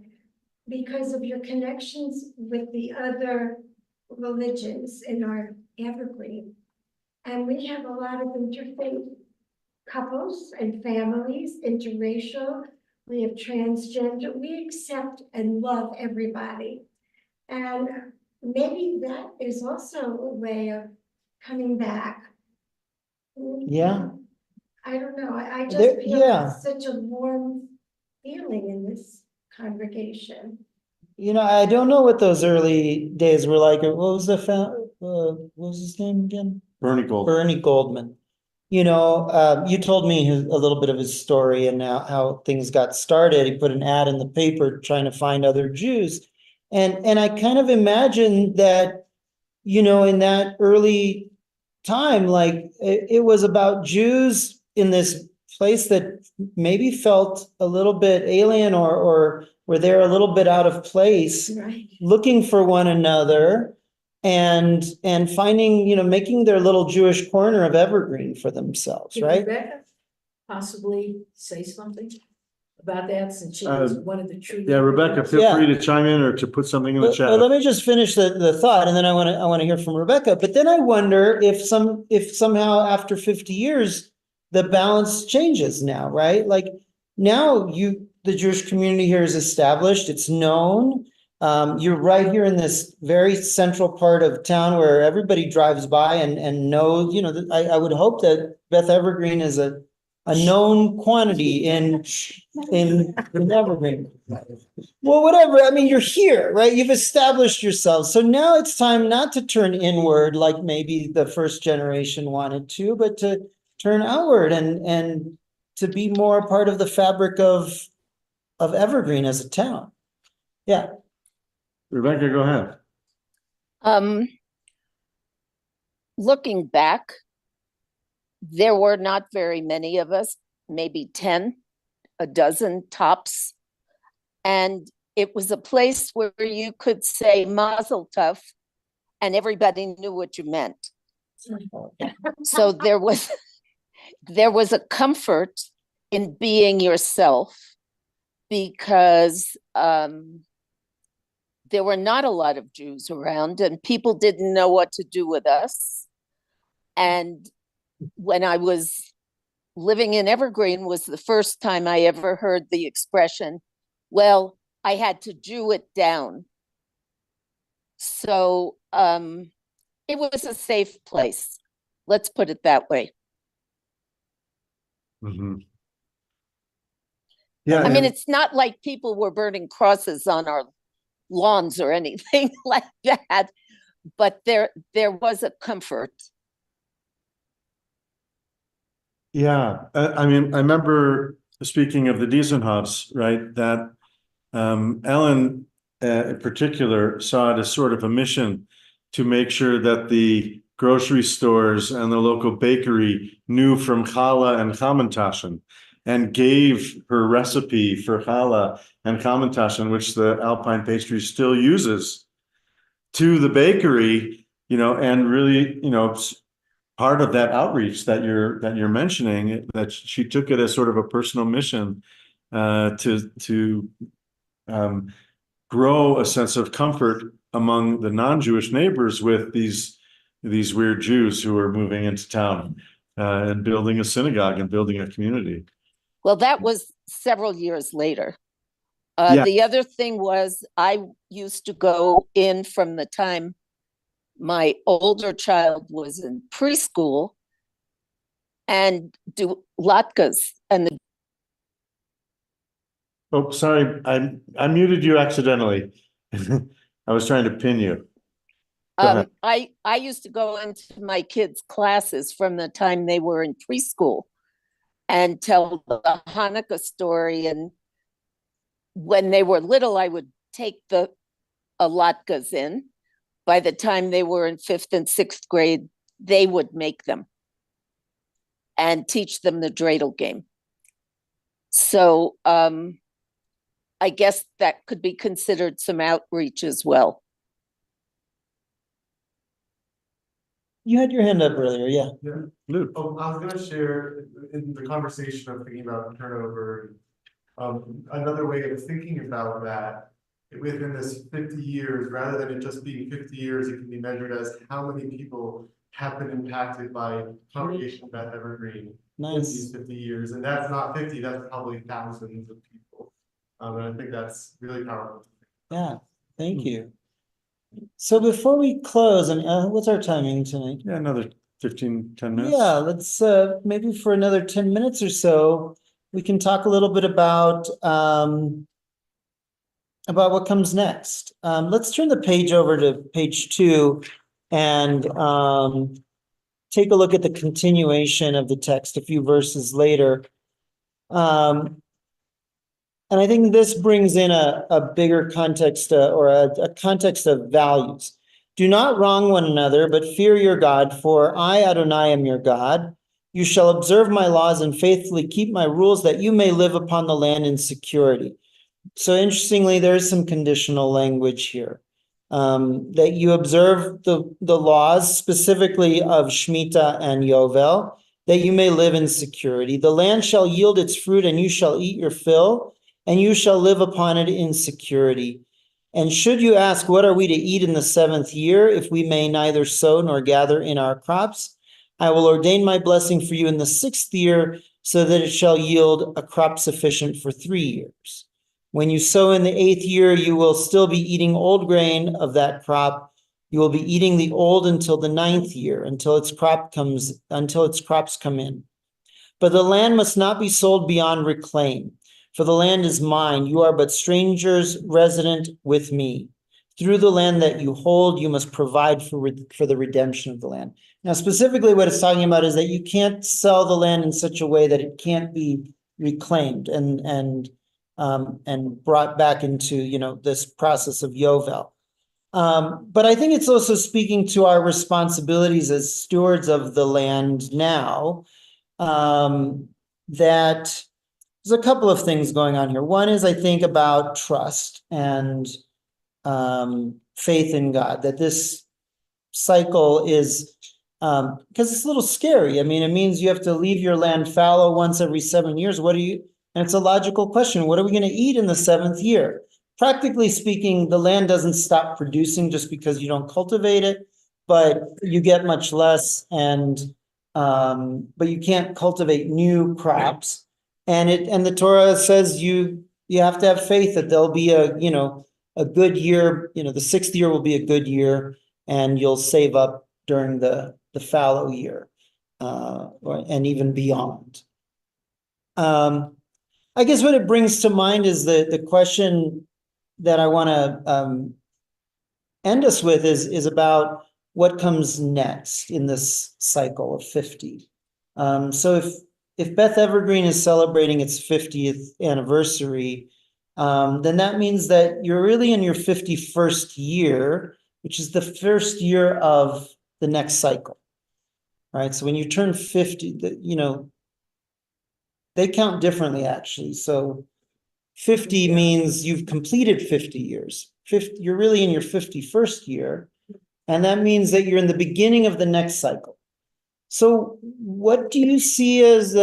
because of your connections with the other religions in our Evergreen. And we have a lot of interfaith couples and families, interracial, we have transgender, we accept and love everybody. And maybe that is also a way of coming back. Yeah. I don't know, I just feel yeah. such a warm feeling in this congregation. I don't know what those early days were like. What was what was his name again? Bernie Goldman. You told me a little bit of his story and how things got started. He put an ad in the paper trying to find other Jews. And I kind of imagine that, in that early time, like it was about Jews in this place that maybe felt a little bit alien or were there a little bit out of place, Right. looking for one another and finding, making their little Jewish corner of Evergreen for themselves, Could right? Rebecca possibly say something about that, since she was one of the true. Yeah, Rebecca, feel free to chime in or to put something in the chat. Let me just finish the thought, and then I want to hear from Rebecca. But then I wonder if somehow after 50 years the balance changes now, right? Like now the Jewish community here is established, it's known. You're right here in this very central part of town where everybody drives by and knows, I would hope that Beth Evergreen is a a known quantity in Evergreen. Well, whatever. I mean, you're here, right? You've established yourself. So now it's time not to turn inward like maybe the first generation wanted to, but to turn outward and to be more a part of the fabric of Evergreen as a town. Yeah. Rebecca, go ahead. Looking back, there were not very many of us, maybe 10, a dozen tops. And it was a place where you could say Mazel Tov, and everybody knew what you meant. So there was a comfort in being yourself, because there were not a lot of Jews around and people didn't know what to do with us. And when I was living in Evergreen was the first time I ever heard the expression, well, I had to Jew it down. So it was a safe place. Let's put it that way. Mm-hmm. Yeah, I mean, it's not like people were burning crosses on our lawns or anything like that, but there was a comfort. yeah. I mean, I remember speaking of the Diesenhofs, right? That Ellen, in particular, saw it as sort of a mission to make sure that the grocery stores and the local bakery knew from challah and chamantaschen, and gave her recipe for challah and chamantaschen, which the Alpine pastry still uses, to the bakery, and really, part of that outreach that you're mentioning, that she took it as sort of a personal mission to grow a sense of comfort among the non-Jewish neighbors with these weird Jews who are moving into town and building a synagogue and building a community. Well, that was several years later. Yeah. The other thing was I used to go in from the time my older child was in preschool and do latkes and the Oh, sorry, I muted you accidentally. I was trying to pin you. Go ahead. I used to go into my kids' classes from the time they were in preschool and tell the Hanukkah story. And when they were little, I would take the latkes in. By the time they were in 5th and 6th grade, they would make them and teach them the dreidel game. So I guess that could be considered some outreach as well. You had your hand up earlier, yeah. Yeah. Luke. Oh, I was gonna share in the conversation of thinking about turnover. Another way of thinking about that within this 50 years, rather than it just being 50 years, it can be measured as how many people have been impacted by Congregation Beth Evergreen in these 50 years. And that's not 50, that's probably thousands of people. And I think that's really powerful. Yeah, thank you. So before we close, and what's our timing tonight? Yeah, another 10 minutes. Yeah, let's maybe for another 10 minutes or so, we can talk a little bit about what comes next. Let's turn the page over to page 2 and take a look at the continuation of the text a few verses later. And I think this brings in a bigger context or a context of values. Do not wrong one another, but fear your God, for I, Adonai, am your God. You shall observe my laws and faithfully keep my rules, that you may live upon the land in security. So interestingly, there is some conditional language here. That you observe the laws specifically of Shemitah and Yovel, that you may live in security. The land shall yield its fruit, and you shall eat your fill, and you shall live upon it in security. And should you ask, what are we to eat in the 7th year, if we may neither sow nor gather in our crops? I will ordain my blessing for you in the 6th year, so that it shall yield a crop sufficient for 3 years. When you sow in the 8th year, you will still be eating old grain of that crop. You will be eating the old until the 9th year, until its crops come in. But the land must not be sold beyond reclaim. For the land is mine. You are but strangers resident with me. Through the land that you hold, you must provide for the redemption of the land. Now, specifically what it's talking about is that you can't sell the land in such a way that it can't be reclaimed and brought back into, you know, this process of Yovel. But I think it's also speaking to our responsibilities as stewards of the land now, that there's a couple of things going on here. One is, I think, about trust and faith in God, that this cycle is, because it's a little scary. I mean, it means you have to leave your land fallow once every 7 years. And it's a logical question. What are we going to eat in the 7th year? Practically speaking, the land doesn't stop producing just because you don't cultivate it, but you get much less, and but you can't cultivate new crops. And the Torah says you have to have faith that there'll be a good year. You know, the 6th year will be a good year, and you'll save up during the fallow year, and even beyond. I guess what it brings to mind is the question that I want to end us with is about what comes next in this cycle of 50. So if Beth Evergreen is celebrating its 50th anniversary, then that means that you're really in your 51st year, which is the first year of the next cycle, right? So when you turn 50, they count differently, actually. So 50 means you've completed 50 years. You're really in your 51st year, and that means that you're in the beginning of the next cycle. So what do you see as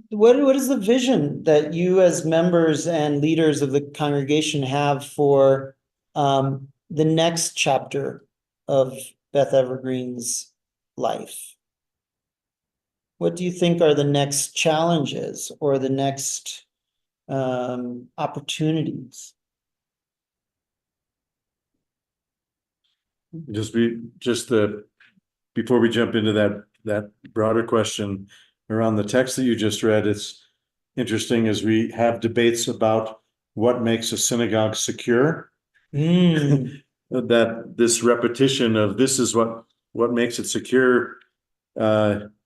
what is the vision that you as members and leaders of the congregation have for the next chapter of Beth Evergreen's life? What do you think are the next challenges or the next opportunities? Before we jump into that broader question around the text that you just read, it's interesting as we have debates about what makes a synagogue secure. That this repetition of this is what makes it secure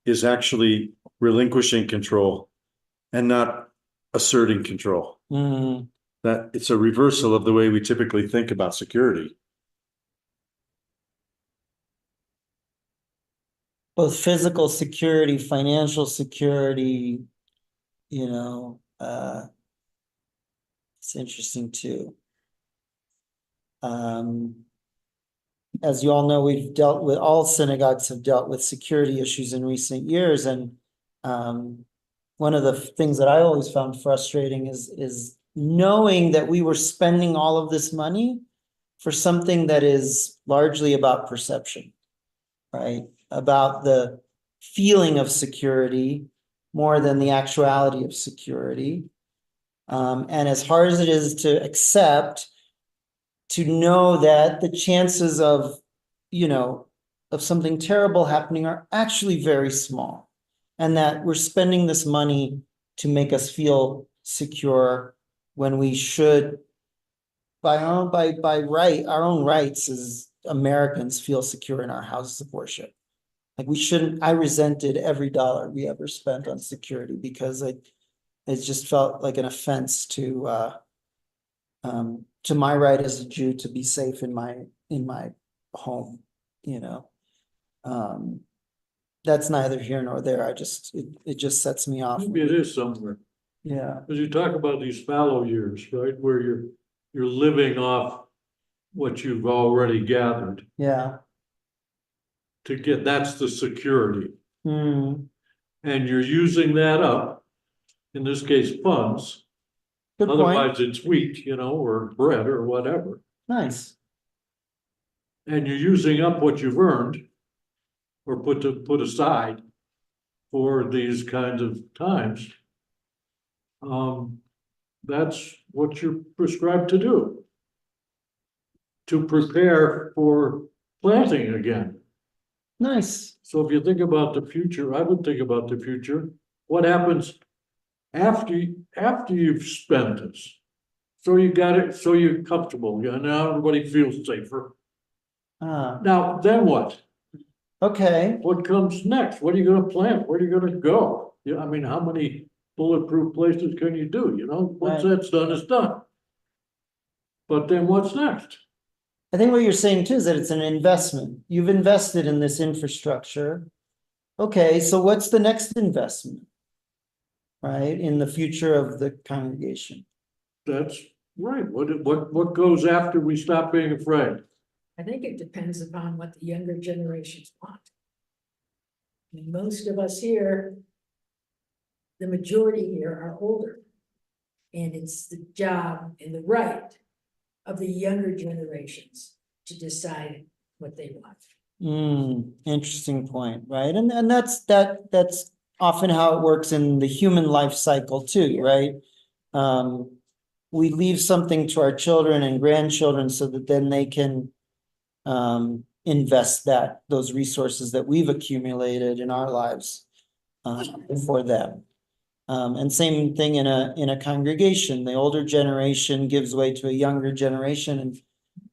is actually relinquishing control and not asserting control. That it's a reversal of the way we typically think about security. Both physical security, financial security, it's interesting too. As you all know, all synagogues have dealt with security issues in recent years. And one of the things that I always found frustrating is knowing that we were spending all of this money for something that is largely about perception, right? About the feeling of security more than the actuality of security. And as hard as it is to accept, to know that the chances of something terrible happening are actually very small, and that we're spending this money to make us feel secure when we should, by our own rights as Americans, feel secure in our houses of worship. Like we shouldn't. I resented every dollar we ever spent on security because it just felt like an offense to my right as a Jew to be safe in my home. That's neither here nor there. It just sets me off. Maybe it is somewhere. Yeah. As you talk about these fallow years, right, where you're living off what you've already gathered. Yeah. That's the security. And you're using that up, in this case, funds. Good Otherwise point. it's wheat, or bread or whatever. Nice. And you're using up what you've earned or put aside for these kinds of times. That's what you're prescribed to do. To prepare for planting again. Nice. So if you think about the future, I would think about the future. What happens after you've spent this? So you got it, so you're comfortable, yeah, now everybody feels safer. Ah, Now, then what? okay. What comes next? What are you gonna plant? Where are you gonna go? Yeah, I mean, how many bulletproof places can you do, you know? Once Right. that's done, it's done. But then what's next? I think what you're saying too is that it's an investment. You've invested in this infrastructure. Okay, so what's the next investment? Right, in the future of the congregation. That's right. What goes after we stop being afraid? I think it depends upon what the younger generations want. I mean, most of us here, the majority here are older. And it's the job and the right of the younger generations to decide what they want. Interesting point, right? And that's often how it works in the human life cycle too, right? We leave something to our children and grandchildren so that then they can invest those resources that we've accumulated in our lives for them. And same thing in a congregation. The older generation gives way to a younger generation, and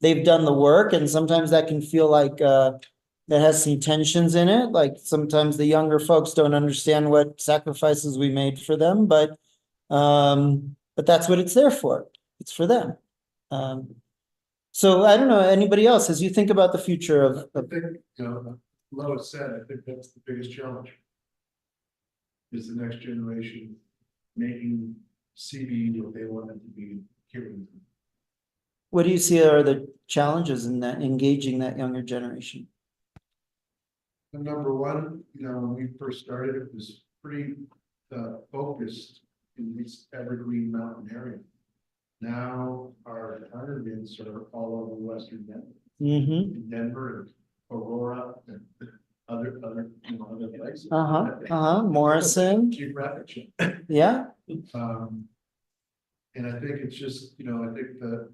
they've done the work, and sometimes that can feel like that has some tensions in it. Like sometimes the younger folks don't understand what sacrifices we made for them, but that's what it's there for. It's for them. So I don't know, anybody else, as you think about the future of I think, Lois said, I think that's the biggest challenge. Is the next generation making CB what they want it to be here. what do you see are the challenges in that engaging that younger generation? And number one, when we first started, it was pretty focused in this evergreen mountain area. Now our congregants are all over Western Denver, in Denver and Aurora and other places. Morrison. Geographic. Yeah. And I think it's just, I think that,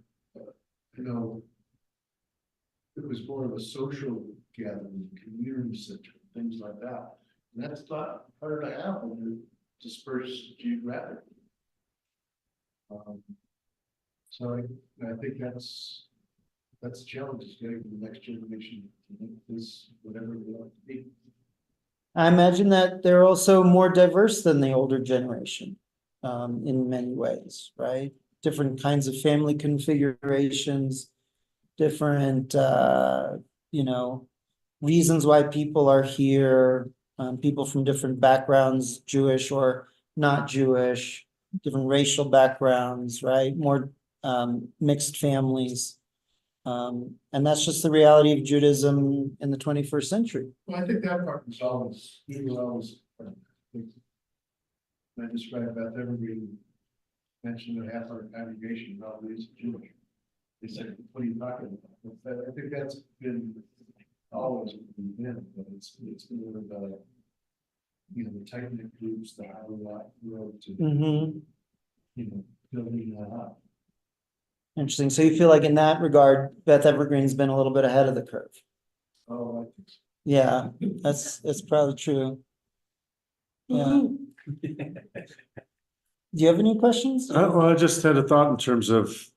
it was more of a social gathering, community center, things like that. And that's not hard to have when you're dispersed geographically. So I think that's the challenge, is getting the next generation to make this whatever they want to be. I imagine that they're also more diverse than the older generation, in many ways, right? Different kinds of family configurations, different, reasons why people are here, people from different backgrounds, Jewish or not Jewish, different racial backgrounds, right? More mixed families. And that's just the reality of Judaism in the 21st century. Well, I think that part was always, I described Beth Evergreen, mentioned that half our congregation probably is Jewish. They said, what are you talking about? But I think that's been always been, but it's more of the tight-knit groups, the higher road to, building that up. Interesting. So you feel like in that regard, Beth Evergreen's been a little bit ahead of the curve. Oh, I think so. Yeah, that's probably true. Yeah. Do you have any questions? Well, I just had a thought in terms of,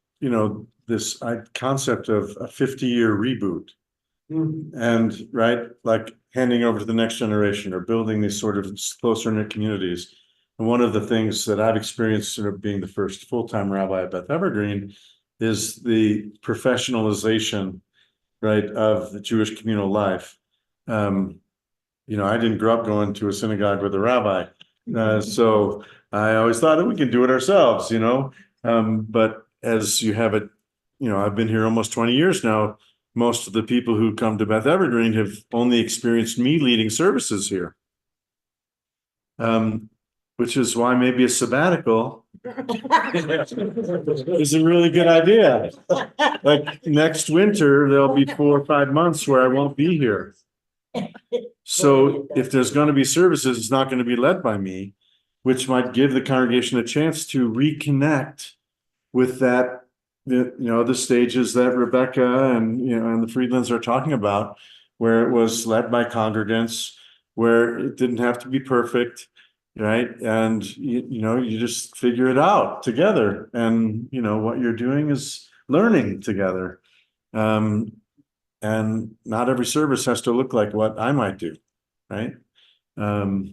this concept of a 50-year reboot. And right, like handing over to the next generation or building these sort of closer knit communities. And one of the things that I've experienced sort of being the first full-time rabbi at Beth Evergreen is the professionalization, right, of the Jewish communal life. I didn't grow up going to a synagogue with a rabbi. So I always thought that we can do it ourselves, but as you have it, I've been here almost 20 years now. Most of the people who come to Beth Evergreen have only experienced me leading services here. Which is why maybe a sabbatical is a really good idea. Like next winter, there'll be 4 or 5 months where I won't be here. So if there's going to be services, it's not going to be led by me, which might give the congregation a chance to reconnect with that, the stages that Rebecca and and the Friedlands are talking about, where it was led by congregants, where it didn't have to be perfect, right? And you just figure it out together. And, what you're doing is learning together. And not every service has to look like what I might do, right? So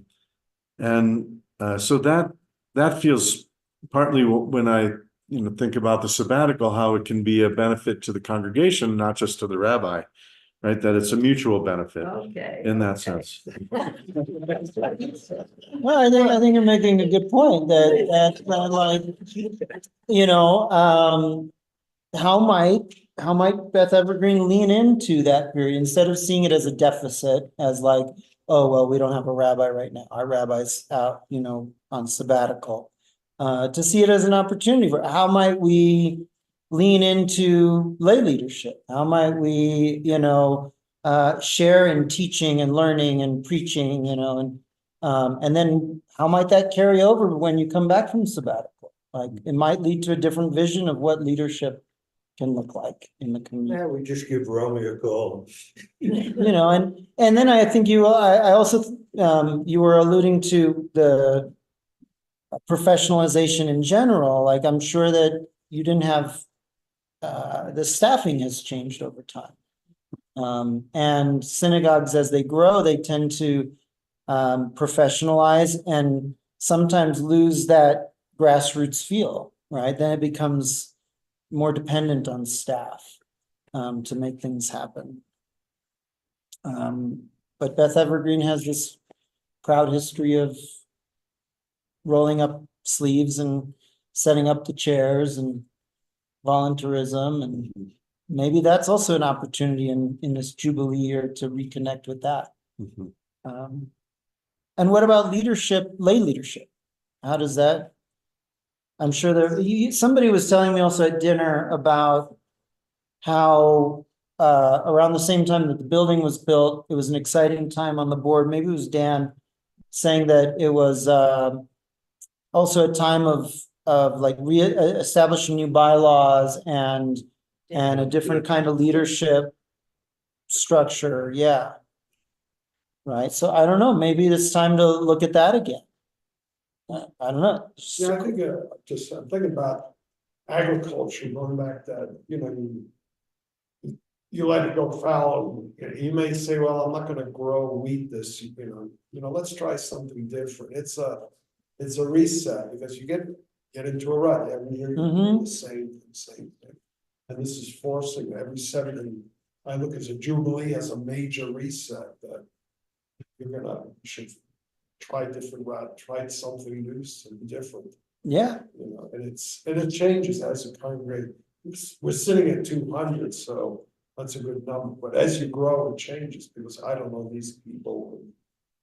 that feels partly when I think about the sabbatical, how it can be a benefit to the congregation, not just to the rabbi, right? That it's a mutual benefit Okay. in that sense. Well, I think you're making a good point that how might Beth Evergreen lean into that period instead of seeing it as a deficit, as like, oh, well, we don't have a rabbi right now. Our rabbi's out, on sabbatical. To see it as an opportunity for how might we lean into lay leadership? How might we, share in teaching and learning and preaching, and then how might that carry over when you come back from sabbatical? Like it might lead to a different vision of what leadership can look like in the community. Yeah, we just give Romy a call. And then I think I also you were alluding to the professionalization in general. Like I'm sure that you didn't have the staffing has changed over time. And synagogues, as they grow, they tend to professionalize and sometimes lose that grassroots feel, right? Then it becomes more dependent on staff to make things happen. But Beth Evergreen has this proud history of rolling up sleeves and setting up the chairs and volunteerism, and maybe that's also an opportunity in this Jubilee year to reconnect with that. And what about leadership, lay leadership? How does that? I'm sure somebody was telling me also at dinner about how around the same time that the building was built, it was an exciting time on the board. Maybe it was Dan saying that it was also a time of like establishing new bylaws and a different kind of leadership structure. Yeah. Right. So I don't know, maybe it's time to look at that again. I don't know. Yeah, I think I'm thinking about agriculture, going back that, you let it go fallow. You may say, well, I'm not gonna grow wheat this, let's try something different. It's a reset because you get into a rut every year, you're doing the same thing. And this is forcing every 7. I look at a Jubilee as a major reset that you should try a different route, try something new, something different. Yeah. And it changes as a congregate. We're sitting at 200, so that's a good number. But as you grow, it changes because I don't know these people.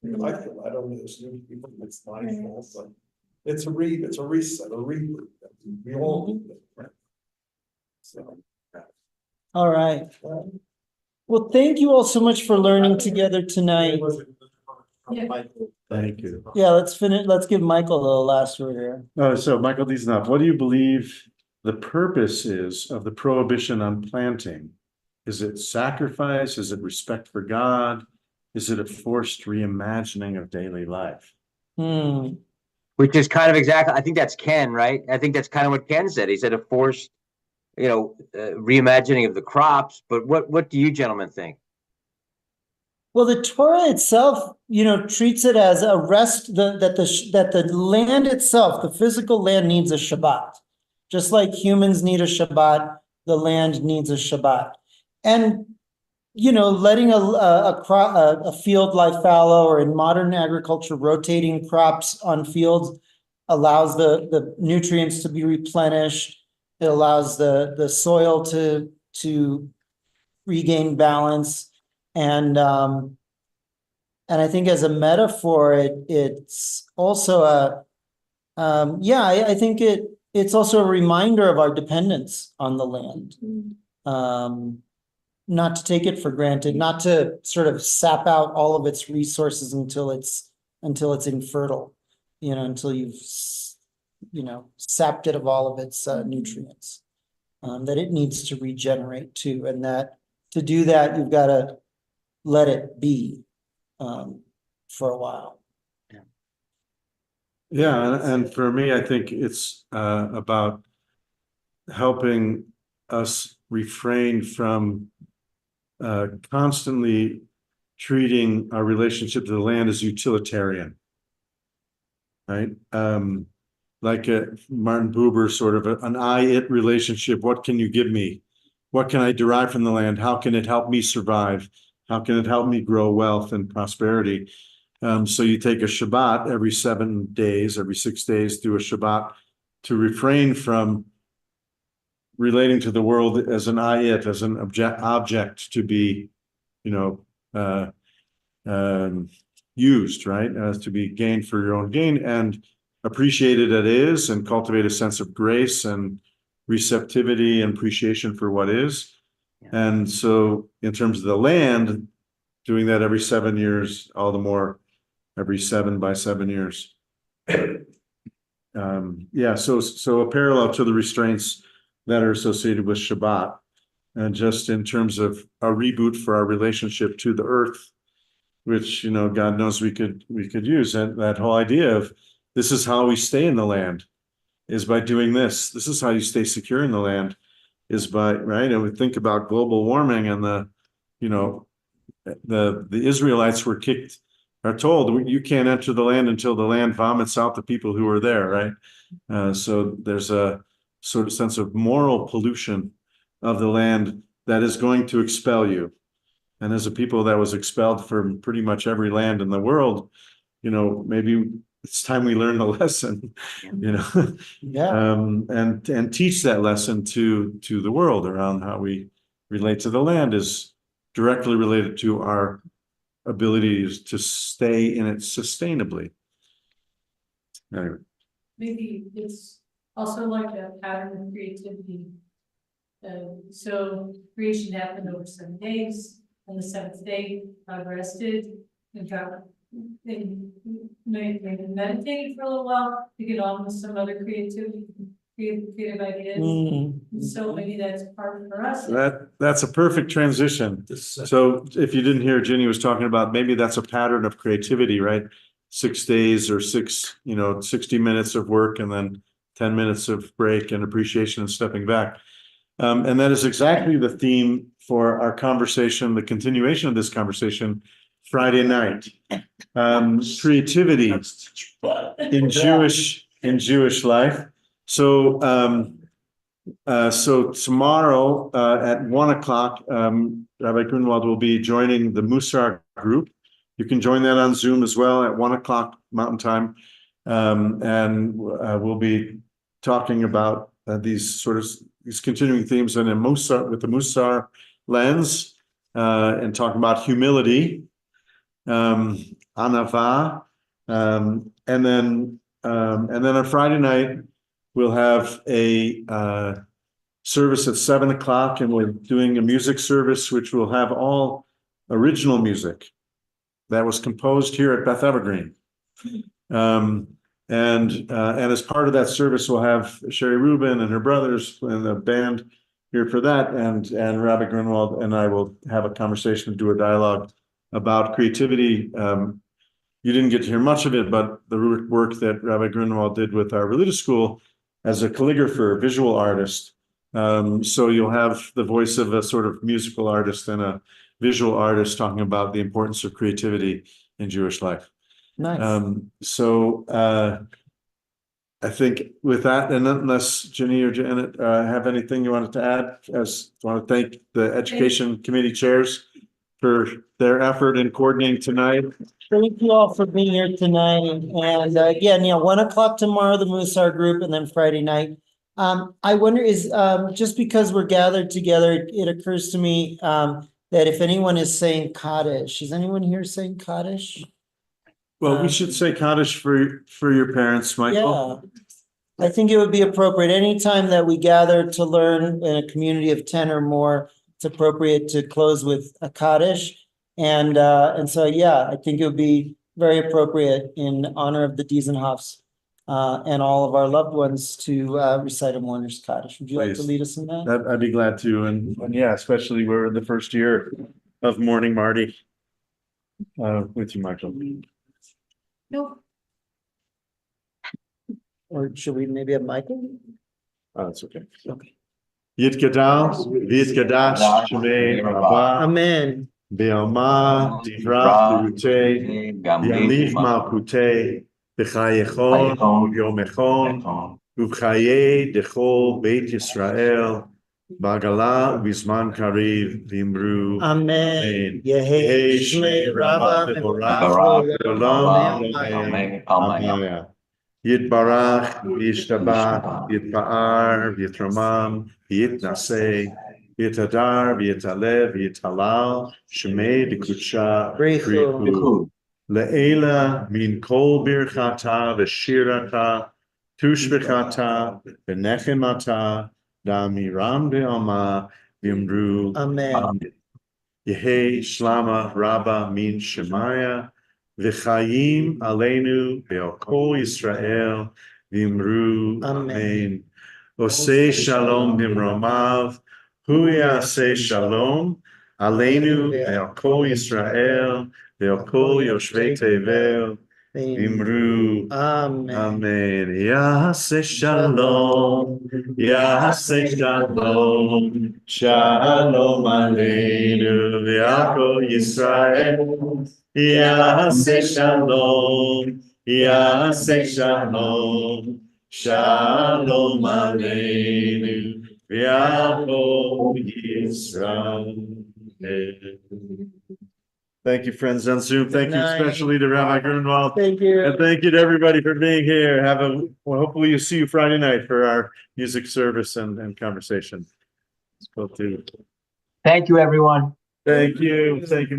I don't know those new people. It's my fault, but it's a reset, a reboot. We all do that. So. All right. Well, thank you all so much for learning together tonight. Thank you. Yeah, let's finish. Let's give Michael the last word here. So Michael Diesenhoff, what do you believe the purpose is of the prohibition on planting? Is it sacrifice? Is it respect for God? Is it a forced reimagining of daily life? Which is kind of exactly, I think that's Ken, right? I think that's kind of what Ken said. He said a forced, reimagining of the crops. But what do you gentlemen think? Well, the Torah itself, treats it as a rest, that the land itself, the physical land needs a Shabbat. Just like humans need a Shabbat, the land needs a Shabbat. And, letting a field lie fallow, or in modern agriculture, rotating crops on fields allows the nutrients to be replenished. It allows the soil to regain balance. And I think as a metaphor, it's also I think it's also a reminder of our dependence on the land. Not to take it for granted, not to sort of sap out all of its resources until it's infertile, until you've sapped it of all of its nutrients. That it needs to regenerate too, and that to do that, you've got to let it be for a while. Yeah, and for me, I think it's about helping us refrain from constantly treating our relationship to the land as utilitarian. Right? Like Martin Buber, sort of an I-it relationship. What can you give me? What can I derive from the land? How can it help me survive? How can it help me grow wealth and prosperity? So you take a Shabbat every 7 days, every 6 days, do a Shabbat to refrain from relating to the world as an I-it, as an object to be, used, right? As to be gained for your own gain, and appreciate it as is, and cultivate a sense of grace and receptivity and appreciation for what is. And so in terms of the land, doing that every 7 years, all the more every 7 by 7 years. So a parallel to the restraints that are associated with Shabbat, and just in terms of a reboot for our relationship to the earth, which God knows we could use. And that whole idea of this is how we stay in the land is by doing this. This is how you stay secure in the land is by, right? And we think about global warming and the Israelites are told you can't enter the land until the land vomits out the people who are there, right? So there's a sort of sense of moral pollution of the land that is going to expel you. And as a people that was expelled from pretty much every land in the world, maybe it's time we learn the lesson, and teach that lesson to the world around how we relate to the land is directly related to our ability to stay in it sustainably. Anyway. Maybe it's also like a pattern of creativity. So creation happened over 7 days. On the 7th day, God rested and God meditated for a little while to get on with some other creative ideas. So maybe that's part for us. That's a perfect transition. So if you didn't hear, Ginny was talking about maybe that's a pattern of creativity, right? 6 days or 60 minutes of work and then 10 minutes of break and appreciation and stepping back. And that is exactly the theme for our conversation, the continuation of this conversation, Friday night. Creativity in Jewish life. So tomorrow at 1:00, Rabbi Grunwald will be joining the Musar group. You can join that on Zoom as well at 1:00 Mountain Time, and we'll be talking about these continuing themes in with the Musar lens, and talking about humility, anava, and then on Friday night we'll have a service at 7:00, and we're doing a music service which will have all original music that was composed here at Beth Evergreen. And as part of that service, we'll have Sherry Rubin and her brothers and the band here for that, and Rabbi Grunwald and I will have a conversation and do a dialogue about creativity. You didn't get to hear much of it, but the work that Rabbi Grunwald did with our religious school as a calligrapher, visual artist. So you'll have the voice of a sort of musical artist and a visual artist talking about the importance of creativity in Jewish life. Nice. I think with that, and unless Ginny or Janet have anything you wanted to add, I want to thank the Education Committee chairs for their effort in coordinating tonight. Thank you all for being here tonight. And again, 1:00 tomorrow, the Musar group, and then Friday night. I wonder just because we're gathered together, it occurs to me that if anyone is saying Kaddish, is anyone here saying Kaddish? Well, we should say Kaddish for your parents, Michael. Yeah, I think it would be appropriate. Anytime that we gather to learn in a community of 10 or more, it's appropriate to close with a Kaddish. And so, I think it would be very appropriate in honor of the Diesenhoffs and all of our loved ones to recite a mourner's Kaddish. Would you like to lead us in that? I'd be glad to. And especially we're in the first year of mourning Marty. With you, Michael. No, Or should we maybe have Michael? Oh, that's okay. Okay. Yitgadal, V'yitgadash Shmei Rabba, Amen. Be'alma, Tivrach Lute, Yamlich Malkute, B'chayechon, Yomechon, U'chaye Dechol Beit Yisrael, Bagala Bizman Kariv, Vimru. Amen. Yehei Shmei Rabba Mevorach Olam Amen. Yitbarach, Yishtabach, Yitpa'ar, Yitramam, Yitnaseh, Yitadar, Yitalev, Yitalal, Shemei Dekutsha, Brichu. Le'ela min kol birchata v'shirata, tushbechata, v'nechemata, damiram be'alma, v'imru. Amen. Yehei Shlama Rabba min Shemaya, V'chayim Aleinu Be'al Kol Yisrael, V'imru Amen. Osei Shalom Bimromav, Hu Yaseh Shalom, Aleinu Be'al Kol Yisrael, Be'al Kol Yoshvei Tevel, V'imru Amen. Amen. Yaseh Shalom, Yaseh Shalom, Shalom Aleinu v'Yakol Yisrael. Yaseh Shalom, Yaseh Shalom, Shalom Aleinu v'Yakol Yisrael. Thank you, friends on Zoom. Thank you night. especially to Rabbi Grunwald. Thank you. And thank you to everybody for being here. Hopefully you see you Friday night for our music service and conversation. Let's go to. Thank you, everyone. Thank you. Thank you.